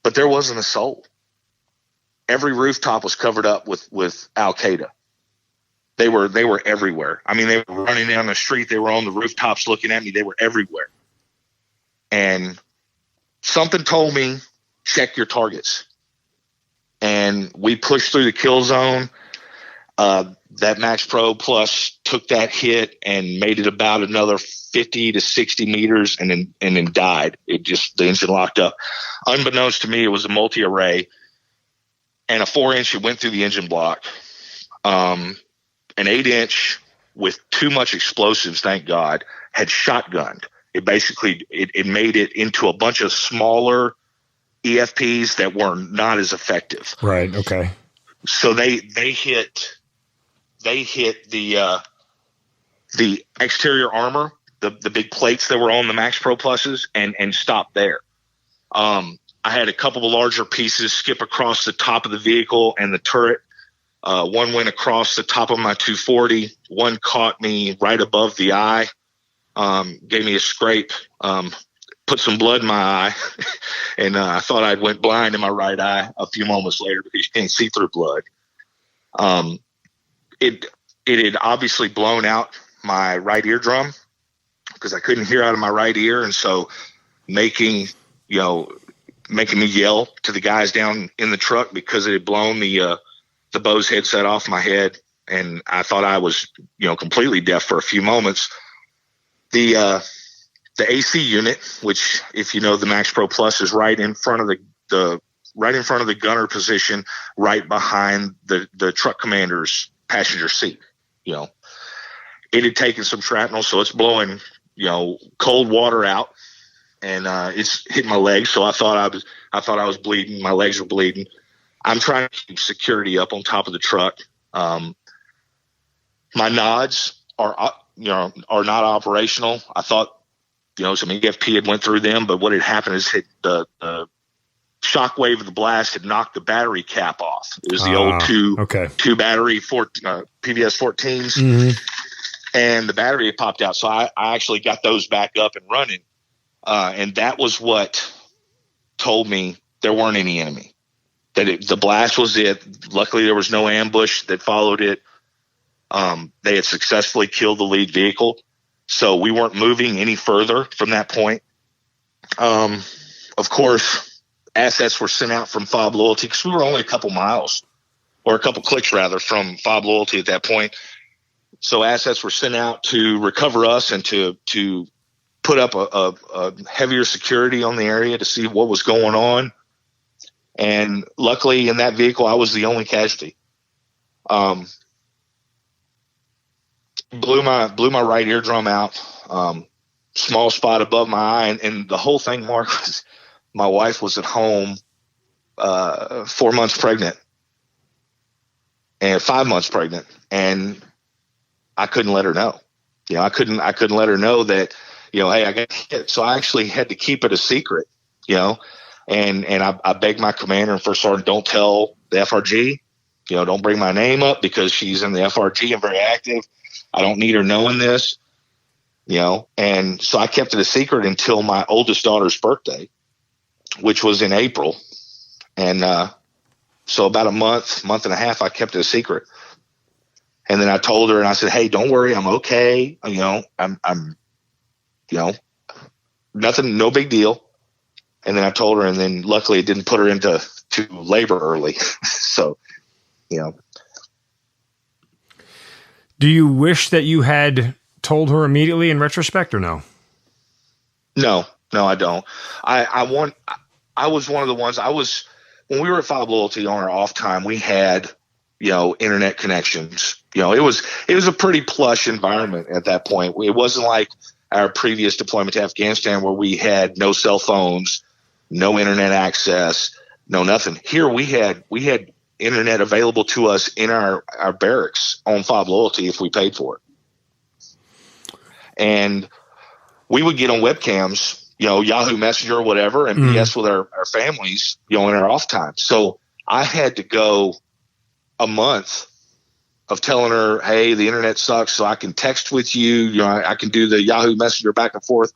but there wasn't a soul. Every rooftop was covered up with Al-Qaeda. They were everywhere. I mean, they were running down the street. They were on the rooftops looking at me. They were everywhere. And something told me, check your targets. And we pushed through the kill zone. That Max Pro Plus took that hit and made it about another 50 to 60 meters and then died. The engine locked up. Unbeknownst to me, it was a multi-array. And a 4-inch, it went through the engine block. An 8-inch with too much explosives, thank God, had shotgunned. It basically, it made it into a bunch of smaller EFPs that were not as effective. Right. Okay. So they hit the exterior armor, the big plates that were on the Max Pro Pluses, and stopped there. I had a couple of larger pieces skip across the top of the vehicle and the turret. One went across the top of my 240. One caught me right above the eye, gave me a scrape, put some blood in my eye, and I thought I'd went blind in my right eye a few moments later because you can't see through blood. It had obviously blown out my right eardrum because I couldn't hear out of my right ear, and so making me yell to the guys down in the truck because it had blown the Bose headset off my head, and I thought I was, completely deaf for a few moments. The AC unit, which, if you know, the Max Pro Plus is right in front of the gunner position, right behind the truck commander's passenger seat, it had taken some shrapnel, so it's blowing, cold water out, and it's hit my legs. So I thought I was bleeding. My legs were bleeding. I'm trying to keep security up on top of the truck. My nods are not operational. I thought, some EFP had went through them, but what had happened is the shock wave of the blast had knocked the battery cap off. It was the old two battery PVS 14s, mm-hmm. and the battery had popped out. So I actually got those back up and running, and that was what told me there weren't any enemy. The blast was it. Luckily, there was no ambush that followed it. They had successfully killed the lead vehicle, so we weren't moving any further from that point. Of course, assets were sent out from FOB Loyalty because we were only a couple miles, or a couple clicks rather, from FOB Loyalty at that point. So assets were sent out to recover us and to put up a heavier security on the area to see what was going on. And luckily, in that vehicle, I was the only casualty. Blew my right eardrum out. Small spot above my eye, and the whole thing, Mark, was my wife was at home, 4 months pregnant, and 5 months pregnant, and I couldn't let her know. I couldn't let her know that, hey, I got hit. So I actually had to keep it a secret, and I begged my commander and first sergeant, don't tell the FRG, don't bring my name up because she's in the FRG and very active. I don't need her knowing this, and so I kept it a secret until my oldest daughter's birthday, which was in April. And so about a month and a half, I kept it a secret. And then I told her, and I said, hey, don't worry, I'm okay. I'm nothing, no big deal. And then I told her, and then luckily it didn't put her into labor early. So, Do you wish that you had told her immediately in retrospect, or no? No, I don't. I was one of the ones. When we were at FOB Loyalty on our off time, we had, internet connections. It was a pretty plush environment at that point. It wasn't like our previous deployment to Afghanistan where we had no cell phones, no internet access, no nothing. Here we had internet available to us in our barracks on FOB Loyalty if we paid for it. And we would get on webcams, Yahoo Messenger or whatever, and BS with our families, in our off time. So I had to go a month of telling her, hey, the internet sucks, so I can text with you. I can do the Yahoo Messenger back and forth,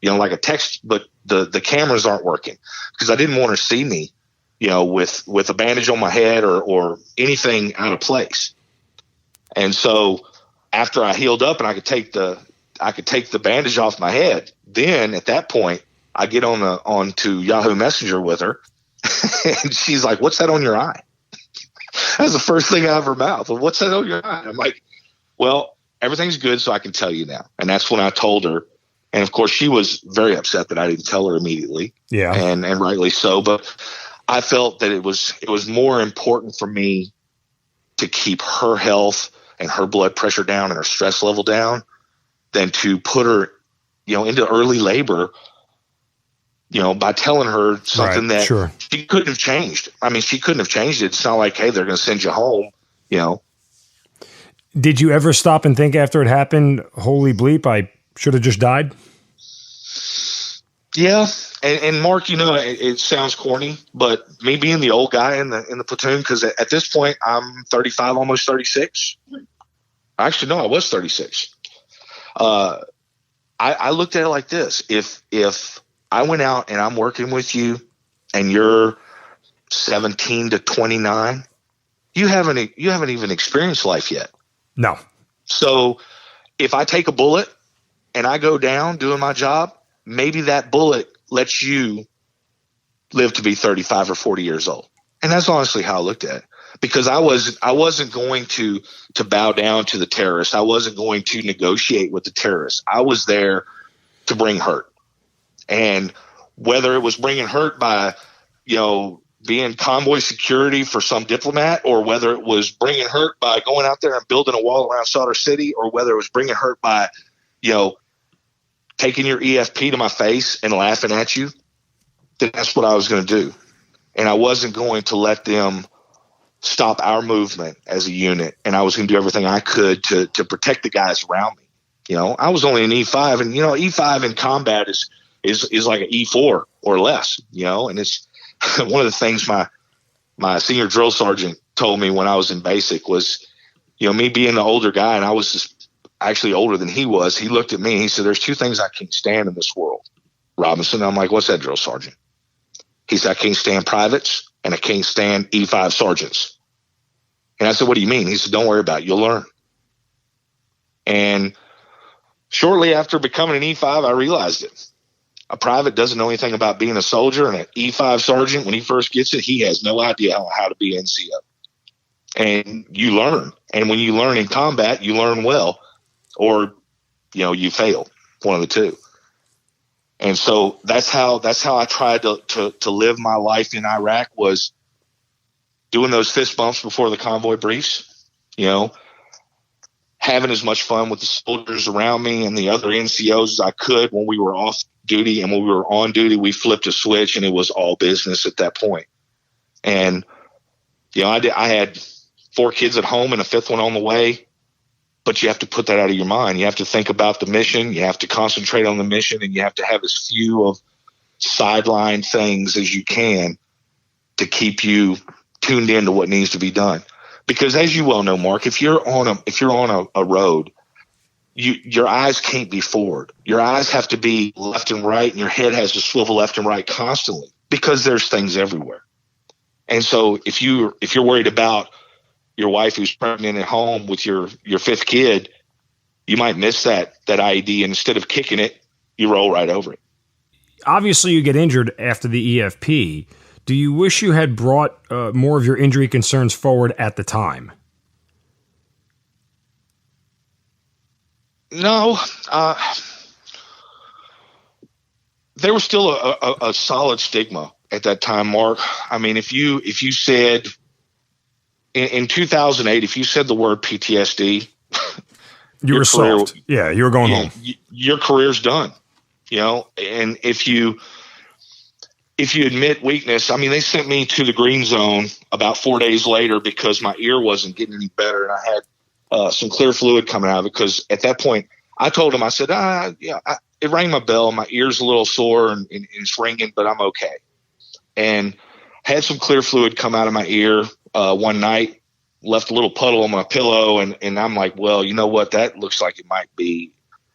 like a text, but the cameras aren't working because I didn't want her to see me, with a bandage on my head or anything out of place. And so after I healed up and I could take the bandage off my head, then at that point I get onto Yahoo Messenger with her and she's like, what's that on your eye? That's the first thing out of her mouth. Well, what's that on your eye? I'm like, well, everything's good, so I can tell you now. And that's when I told her. And of course she was very upset that I didn't tell her immediately. Yeah. And rightly so. But I felt that it was more important for me to keep her health and her blood pressure down and her stress level down than to put her, into early labor, by telling her something that she couldn't have changed. I mean, she couldn't have changed it. It's not like, hey, they're going to send you home, Did you ever stop and think after it happened, holy bleep, I should have just died? Yeah. And Mark, it sounds corny, but me being the old guy in the platoon, because at this point I'm 35, almost 36. Actually, no, I was 36. I looked at it like this. If I went out and I'm working with you and you're 17 to 29, you haven't even experienced life yet. No. So if I take a bullet and I go down doing my job, maybe that bullet lets you live to be 35 or 40 years old. And that's honestly how I looked at it, because I wasn't going to bow down to the terrorists. I wasn't going to negotiate with the terrorists. I was there to bring hurt. And whether it was bringing hurt by, being convoy security for some diplomat, or whether it was bringing hurt by going out there and building a wall around Sadr City, or whether it was bringing hurt by, taking your EFP to my face and laughing at you, then that's what I was going to do. And I wasn't going to let them stop our movement as a unit. And I was going to do everything I could to protect the guys around me. I was only an E5, and, E5 in combat is like an E4 or less, and it's one of the things my senior drill sergeant told me when I was in basic was, me being the older guy, and I was just actually older than he was. He looked at me and he said, "There's two things I can't stand in this world, Robinson." I'm like, "What's that, drill sergeant?" He said, "I can't stand privates and I can't stand E5 sergeants." And I said, "What do you mean?" He said, "Don't worry about it. You'll learn." And shortly after becoming an E5, I realized it. A private doesn't know anything about being a soldier, and an E5 sergeant, when he first gets it, he has no idea how to be NCO. And you learn. And when you learn in combat, you learn well, or, you fail, one of the two. And so that's how I tried to live my life in Iraq, was doing those fist bumps before the convoy briefs, having as much fun with the soldiers around me and the other NCOs as I could. When we were off duty and when we were on duty, we flipped a switch and it was all business at that point. And, I had 4 kids at home and a 5th one on the way, but you have to put that out of your mind. You have to think about the mission. You have to concentrate on the mission, and you have to have as few of sideline things as you can to keep you tuned into what needs to be done. Because as you well know, Mark, if you're on a road, your eyes can't be forward. Your eyes have to be left and right, and your head has to swivel left and right constantly, because there's things everywhere. And so if you're worried about your wife who's pregnant at home with your 5th kid, you might miss that IED, and instead of kicking it, you roll right over it. Obviously, you get injured after the EFP. Do you wish you had brought more of your injury concerns forward at the time? No. There was still a solid stigma at that time, Mark. I mean, if you said in 2008, if you said the word PTSD, you were soft. Yeah, you were going home. Your career's done. And if you admit weakness, I mean, they sent me to the green zone about 4 days later because my ear wasn't getting any better, and I had some clear fluid coming out of it. Because at that point, I told him, I said, it rang my bell. My ear's a little sore and it's ringing, but I'm okay. And had some clear fluid come out of my ear one night, left a little puddle on my pillow, and I'm like, well, you know what? That looks like it might be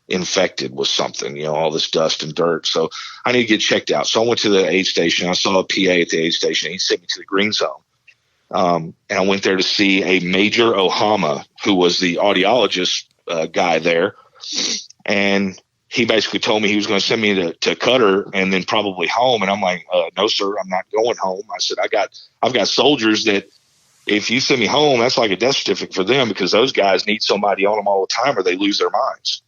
infected with something, all this dust and dirt. So I need to get checked out. So I went to the aid station. I saw a PA at the aid station. He sent me to the green zone. And I went there to see a Major Ohama, who was the audiologist guy there. And he basically told me he was going to send me to Qatar and then probably home. And I'm like, no, sir, I'm not going home. I said, I've got soldiers that if you send me home, that's like a death certificate for them, because those guys need somebody on them all the time or they lose their minds.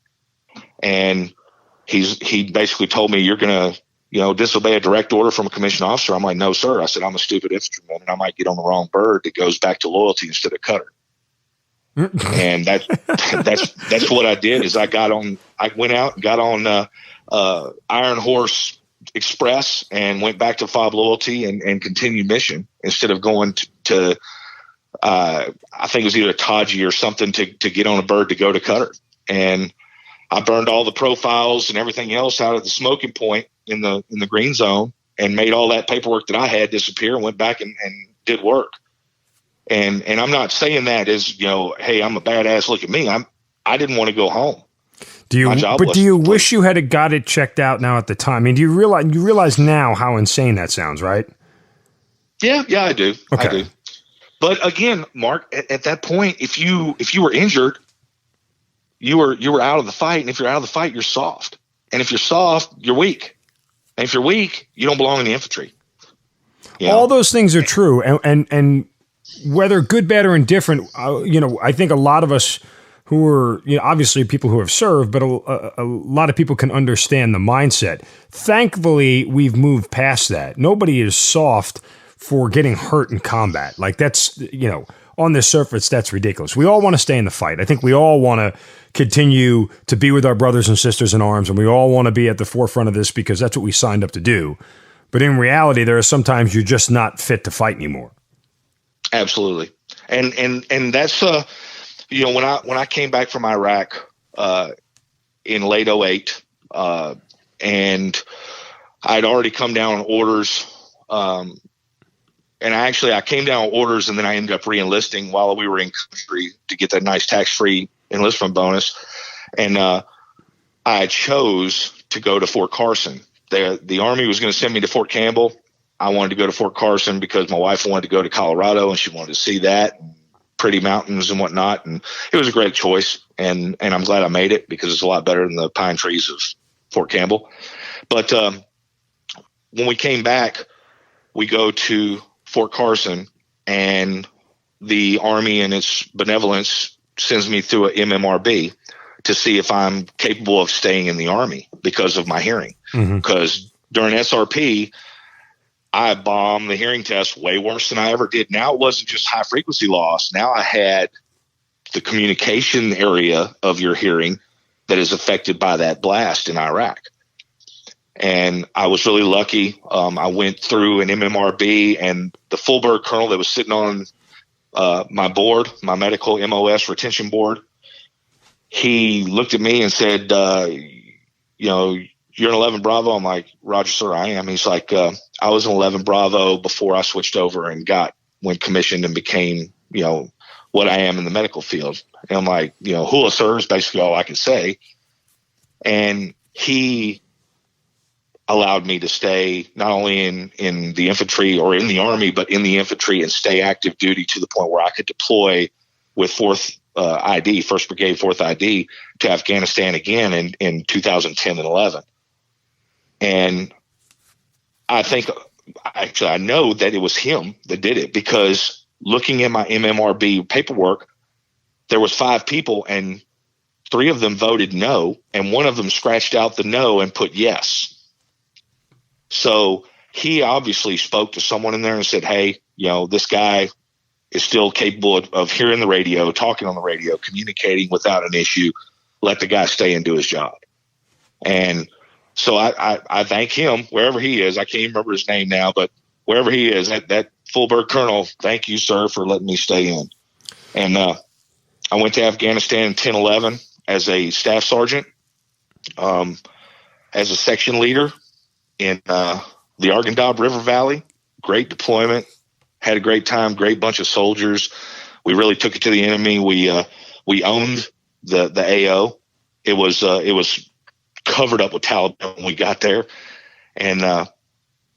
And he basically told me, you're going to, disobey a direct order from a commissioned officer. I'm like, no, sir. I said, I'm a stupid infantryman and I might get on the wrong bird that goes back to loyalty instead of Qatar. And that's what I did. Is I went out and got on Iron Horse Express and went back to FOB loyalty and continued mission instead of going to I think it was either Taji or something to get on a bird to go to Qatar. And I burned all the profiles and everything else out of the smoking point in the green zone and made all that paperwork that I had disappear and went back and did work. And I'm not saying that as, hey, I'm a badass, look at me. I didn't want to go home. Do you wish you had got it checked out now at the time? I mean, do you realize now how insane that sounds, right? Yeah, I do. Okay. I do. But again, Mark, at that point, if you were injured, you were out of the fight. And if you're out of the fight, you're soft. And if you're soft, you're weak. And if you're weak, you don't belong in the infantry. All those things are true. And whether good, bad, or indifferent, I think a lot of us who are, obviously people who have served, but a lot of people can understand the mindset. Thankfully, we've moved past that. Nobody is soft for getting hurt in combat. Like that's, on the surface, that's ridiculous. We all want to stay in the fight. I think we all want to continue to be with our brothers and sisters in arms, and we all want to be at the forefront of this because that's what we signed up to do. But in reality, there are sometimes you're just not fit to fight anymore. Absolutely. And that's, when I came back from Iraq in late 2008, and I'd already come down on orders, and I came down on orders, and then I ended up re-enlisting while we were in country to get that nice tax-free enlistment bonus. And I chose to go to Fort Carson. The Army was going to send me to Fort Campbell. I wanted to go to Fort Carson because my wife wanted to go to Colorado, and she wanted to see that, and pretty mountains and whatnot. And it was a great choice, and I'm glad I made it because it's a lot better than the pine trees of Fort Campbell. But when we came back, we go to Fort Carson, and the Army in its benevolence sends me through a MMRB to see if I'm capable of staying in the Army because of my hearing. Because during SRP, I bombed the hearing test way worse than I ever did. Now it wasn't just high frequency loss. Now I had the communication area of your hearing that is affected by that blast in Iraq. And I was really lucky. I went through an MMRB, and the full bird colonel that was sitting on my board, my medical MOS retention board, he looked at me and said, you're an 11 Bravo. I'm like, Roger, sir, I am. He's like, I was an 11 Bravo before I switched over and went commissioned and became, what I am in the medical field. And I'm like, hula, sir, is basically all I can say. And he allowed me to stay not only in the infantry or in the Army, but in the infantry and stay active duty to the point where I could deploy with 4th ID, 1st Brigade, 4th ID to Afghanistan again in 2010 and 11. And I think, actually, I know that it was him that did it because looking at my MMRB paperwork, there was 5 people and 3 of them voted no, and 1 of them scratched out the no and put yes. So he obviously spoke to someone in there and said, hey, this guy is still capable of hearing the radio, talking on the radio, communicating without an issue. Let the guy stay and do his job. And so I thank him wherever he is. I can't even remember his name now, but wherever he is, that full bird colonel, thank you, sir, for letting me stay in. And I went to Afghanistan in 10-11 as a staff sergeant, as a section leader in the Arghandab River Valley. Great deployment. Had a great time. Great bunch of soldiers. We really took it to the enemy. We owned the AO. It was covered up with Taliban when we got there, and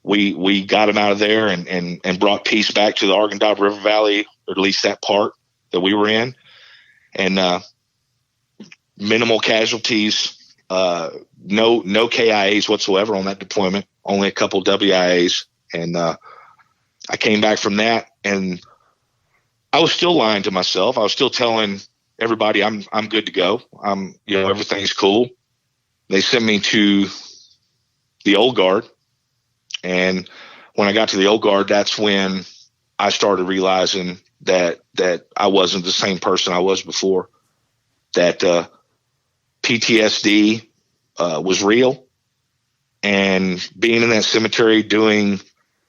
we got them out of there and brought peace back to the Arghandab River Valley, or at least that part that we were in, and minimal casualties. No KIAs whatsoever on that deployment, only a couple WIAs. And I came back from that, and I was still lying to myself. I was still telling everybody I'm good to go. Everything's cool. They sent me to the old guard. And when I got to the old guard, that's when I started realizing that I wasn't the same person I was before, that PTSD was real. And being in that cemetery doing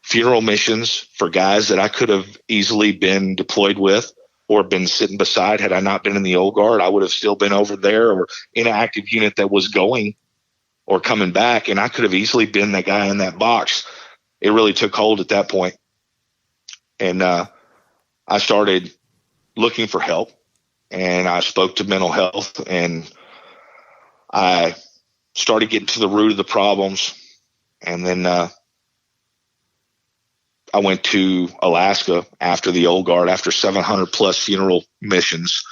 funeral missions for guys that I could have easily been deployed with or been sitting beside had I not been in the old guard, I would have still been over there or in an active unit that was going or coming back, and I could have easily been that guy in that box. It really took hold at that point. And I started looking for help, and I spoke to mental health, and I started getting to the root of the problems. And then I went to Alaska after the old guard, after 700 plus funeral missions.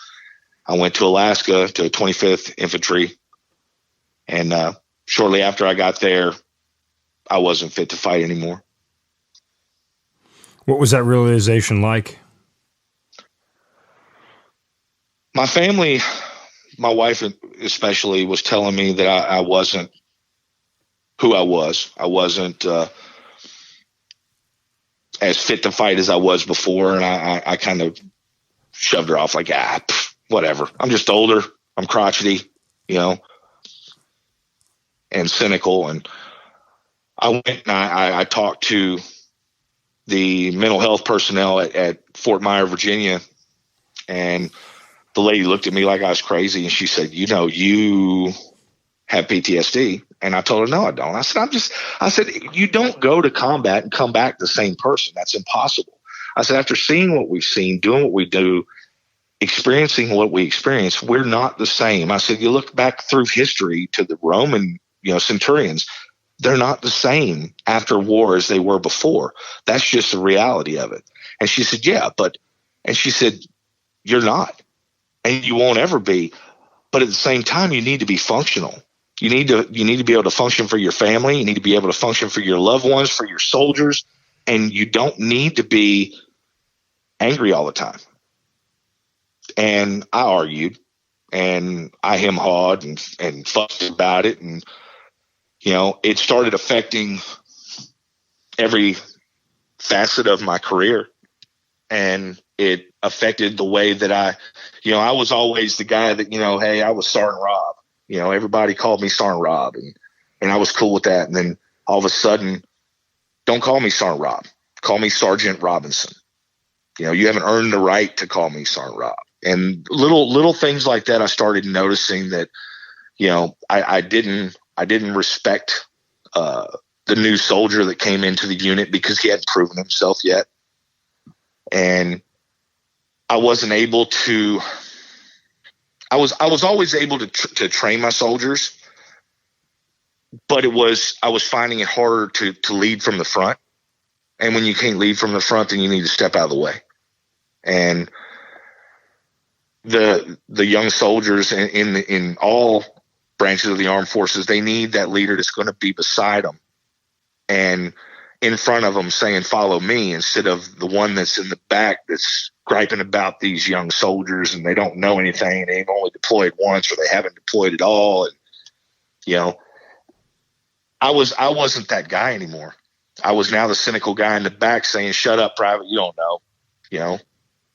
I went to Alaska to 25th Infantry. And shortly after I got there, I wasn't fit to fight anymore. What was that realization like? My family, my wife especially, was telling me that I wasn't who I was. I wasn't as fit to fight as I was before. And I kind of shoved her off like, whatever. I'm just older. I'm crotchety, and cynical. And I went and I talked to the mental health personnel at Fort Myer, Virginia. And the lady looked at me like I was crazy. And she said, you have PTSD. And I told her, no, I don't. I said, you don't go to combat and come back the same person. That's impossible. I said, after seeing what we've seen, doing what we do, experiencing what we experience, we're not the same. I said, you look back through history to the Roman, centurions, they're not the same after war as they were before. That's just the reality of it. And she said, and she said, you're not, and you won't ever be. But at the same time, you need to be functional. You need to be able to function for your family. You need to be able to function for your loved ones, for your soldiers, and you don't need to be angry all the time. And I argued, and I hem-hawed and fussed about it, and it started affecting every facet of my career, and it affected the way that I was always the guy that hey, I was Sergeant Rob. Everybody called me Sergeant Rob, and I was cool with that. And then all of a sudden, don't call me Sergeant Rob. Call me Sergeant Robinson. You haven't earned the right to call me Sergeant Rob. And little things like that, I started noticing that, I didn't respect the new soldier that came into the unit because he hadn't proven himself yet. And I wasn't able to. I was always able to train my soldiers, but I was finding it harder to lead from the front. And when you can't lead from the front, then you need to step out of the way. And the young soldiers in all branches of the armed forces, they need that leader that's going to be beside them and in front of them saying, follow me, instead of the one that's in the back that's griping about these young soldiers and they don't know anything. They've only deployed once, or they haven't deployed at all. And, I wasn't that guy anymore. I was now the cynical guy in the back saying, shut up, private. You don't know,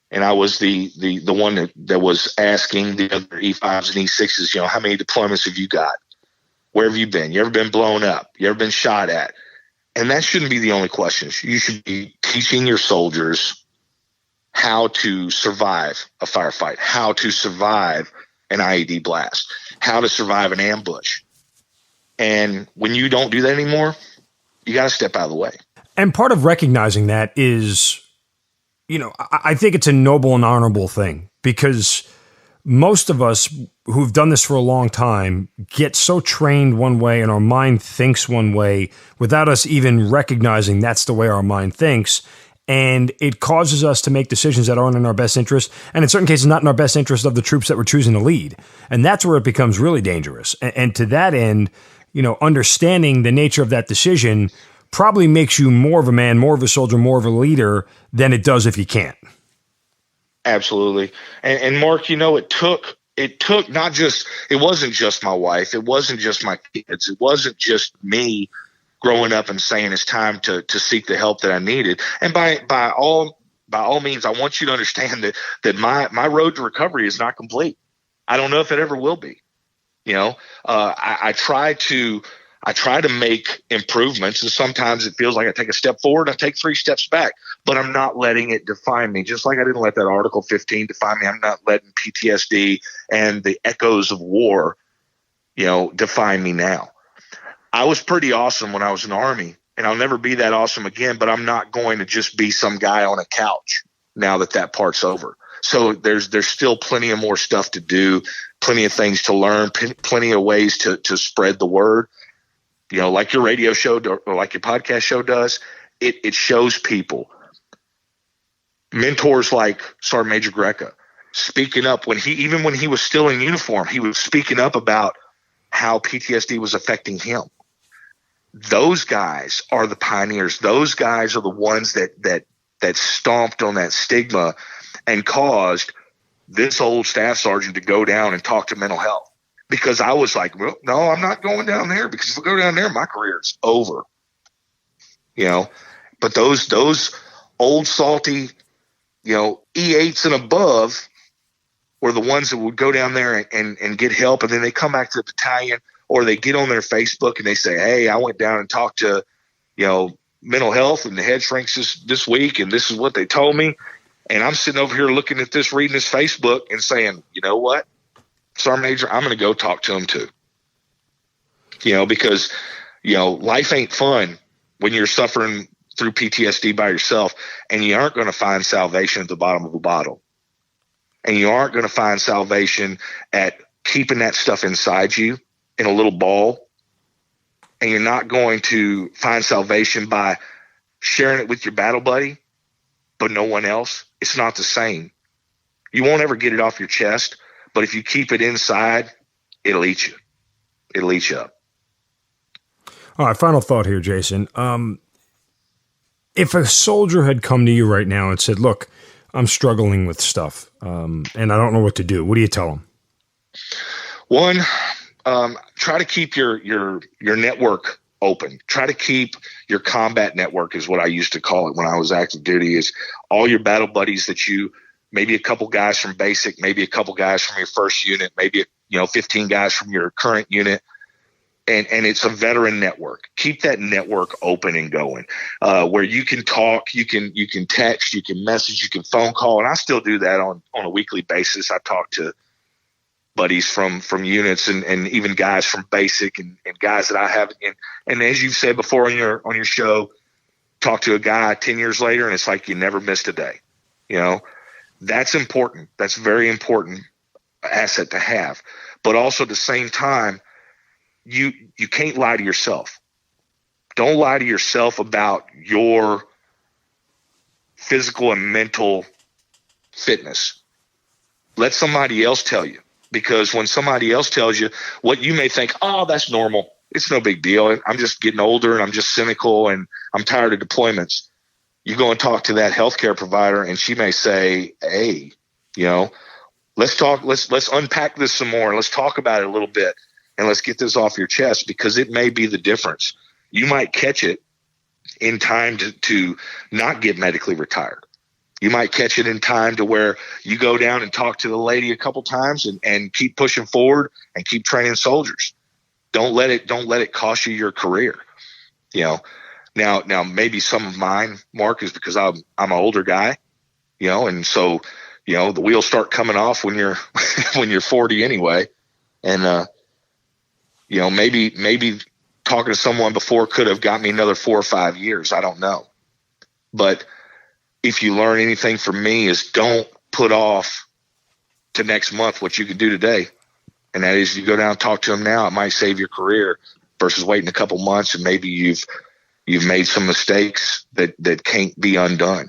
and I was the one that was asking the other E5s and E6s, how many deployments have you got? Where have you been? You ever been blown up? You ever been shot at? And that shouldn't be the only questions. You should be teaching your soldiers how to survive a firefight, how to survive an IED blast, how to survive an ambush. And when you don't do that anymore, you got to step out of the way. And part of recognizing that is, I think it's a noble and honorable thing, because most of us who've done this for a long time get so trained one way and our mind thinks one way without us even recognizing that's the way our mind thinks. And it causes us to make decisions that aren't in our best interest, and in certain cases, not in our best interest of the troops that we're choosing to lead. And that's where it becomes really dangerous. And to that end, understanding the nature of that decision probably makes you more of a man, more of a soldier, more of a leader than it does if you can't. Absolutely. And Mark, it took not just, it wasn't just my wife. It wasn't just my kids. It wasn't just me growing up and saying it's time to seek the help that I needed. And by all means, I want you to understand that my road to recovery is not complete. I don't know if it ever will be. I try to make improvements, and sometimes it feels like I take a step forward, I take 3 steps back, but I'm not letting it define me. Just like I didn't let that Article 15 define me, I'm not letting PTSD and the echoes of war, define me now. I was pretty awesome when I was in the Army, and I'll never be that awesome again, but I'm not going to just be some guy on a couch now that part's over. So there's still plenty of more stuff to do, plenty of things to learn, plenty of ways to spread the word. Like your radio show or like your podcast show does, it shows people. Mentors like Sergeant Major Greca speaking up when he was still in uniform, he was speaking up about how PTSD was affecting him. Those guys are the pioneers. Those guys are the ones that stomped on that stigma and caused this old staff sergeant to go down and talk to mental health. Because I was like, well, no, I'm not going down there, because if I go down there, my career is over. But those old salty, E8s and above were the ones that would go down there and get help. And then they come back to the battalion, or they get on their Facebook and they say, hey, I went down and talked to, mental health and the head shrinks this week, and this is what they told me. And I'm sitting over here looking at this, reading his Facebook and saying, you know what, Sergeant Major, I'm going to go talk to him too. Because, life ain't fun when you're suffering through PTSD by yourself, and you aren't going to find salvation at the bottom of a bottle. And you aren't going to find salvation at keeping that stuff inside you in a little ball. And you're not going to find salvation by sharing it with your battle buddy, but no one else. It's not the same. You won't ever get it off your chest, but if you keep it inside, it'll eat you. It'll eat you up. All right, final thought here, Jason. If a soldier had come to you right now and said, look, I'm struggling with stuff, and I don't know what to do, what do you tell them? One, try to keep your network open. Try to keep your combat network, is what I used to call it when I was active duty, is all your battle buddies that maybe a couple guys from basic, maybe a couple guys from your first unit, maybe 15 guys from your current unit. And it's a veteran network. Keep that network open and going, where you can talk, you can text, you can message, you can phone call. And I still do that on a weekly basis. I talk to buddies from units and even guys from basic and guys that I have. And as you've said before on your show, talk to a guy 10 years later and it's like you never missed a day. That's important. That's very important asset to have. But also at the same time, you can't lie to yourself. Don't lie to yourself about your physical and mental fitness. Let somebody else tell you. Because when somebody else tells you what you may think, oh, that's normal. It's no big deal. I'm just getting older and I'm just cynical and I'm tired of deployments. You go and talk to that healthcare provider and she may say, hey, let's talk. Let's unpack this some more. Let's talk about it a little bit and let's get this off your chest, because it may be the difference. You might catch it in time to not get medically retired. You might catch it in time to where you go down and talk to the lady a couple times and keep pushing forward and keep training soldiers. Don't let it cost you your career. Now maybe some of mine, Mark, is because I'm an older guy, and so, the wheels start coming off when you're, when you're 40 anyway. And, maybe talking to someone before could have got me another 4 or 5 years. I don't know. But if you learn anything from me, is don't put off to next month what you can do today. And that is, you go down and talk to them now, it might save your career versus waiting a couple months and maybe you've made some mistakes that can't be undone.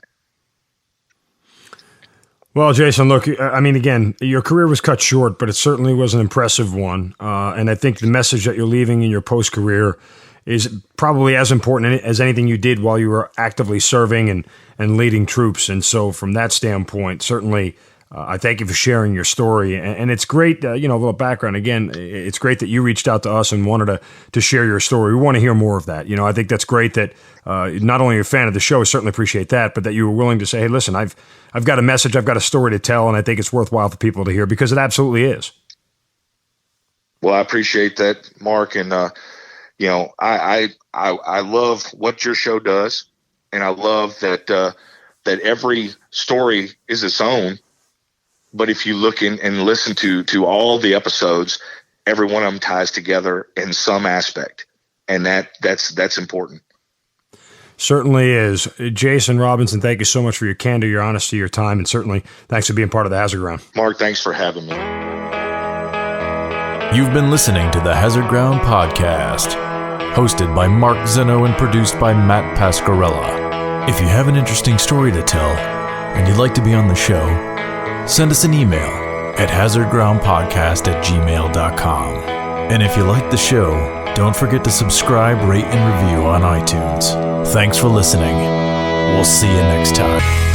Well, Jason, look, I mean, again, your career was cut short, but it certainly was an impressive one. And I think the message that you're leaving in your post-career is probably as important as anything you did while you were actively serving and leading troops. And so from that standpoint, certainly I thank you for sharing your story. And it's great, a little background. Again, it's great that you reached out to us and wanted to share your story. We want to hear more of that. I think that's great that not only you're a fan of the show, I certainly appreciate that, but that you were willing to say, hey, listen, I've got a message, I've got a story to tell, and I think it's worthwhile for people to hear, because it absolutely is. Well, I appreciate that, Mark. And, I love what your show does. And I love that every story is its own. But if you look in and listen to all the episodes, every one of them ties together in some aspect. And that's important. Certainly is. Jason Robinson, thank you so much for your candor, your honesty, your time, and certainly thanks for being part of the Hazard Ground. Mark, thanks for having me. You've been listening to the Hazard Ground Podcast, hosted by Mark Zeno and produced by Matt Pasquarella. If you have an interesting story to tell and you'd like to be on the show, send us an email at hazardgroundpodcast@gmail.com. And if you like the show, don't forget to subscribe, rate, and review on iTunes. Thanks for listening. We'll see you next time.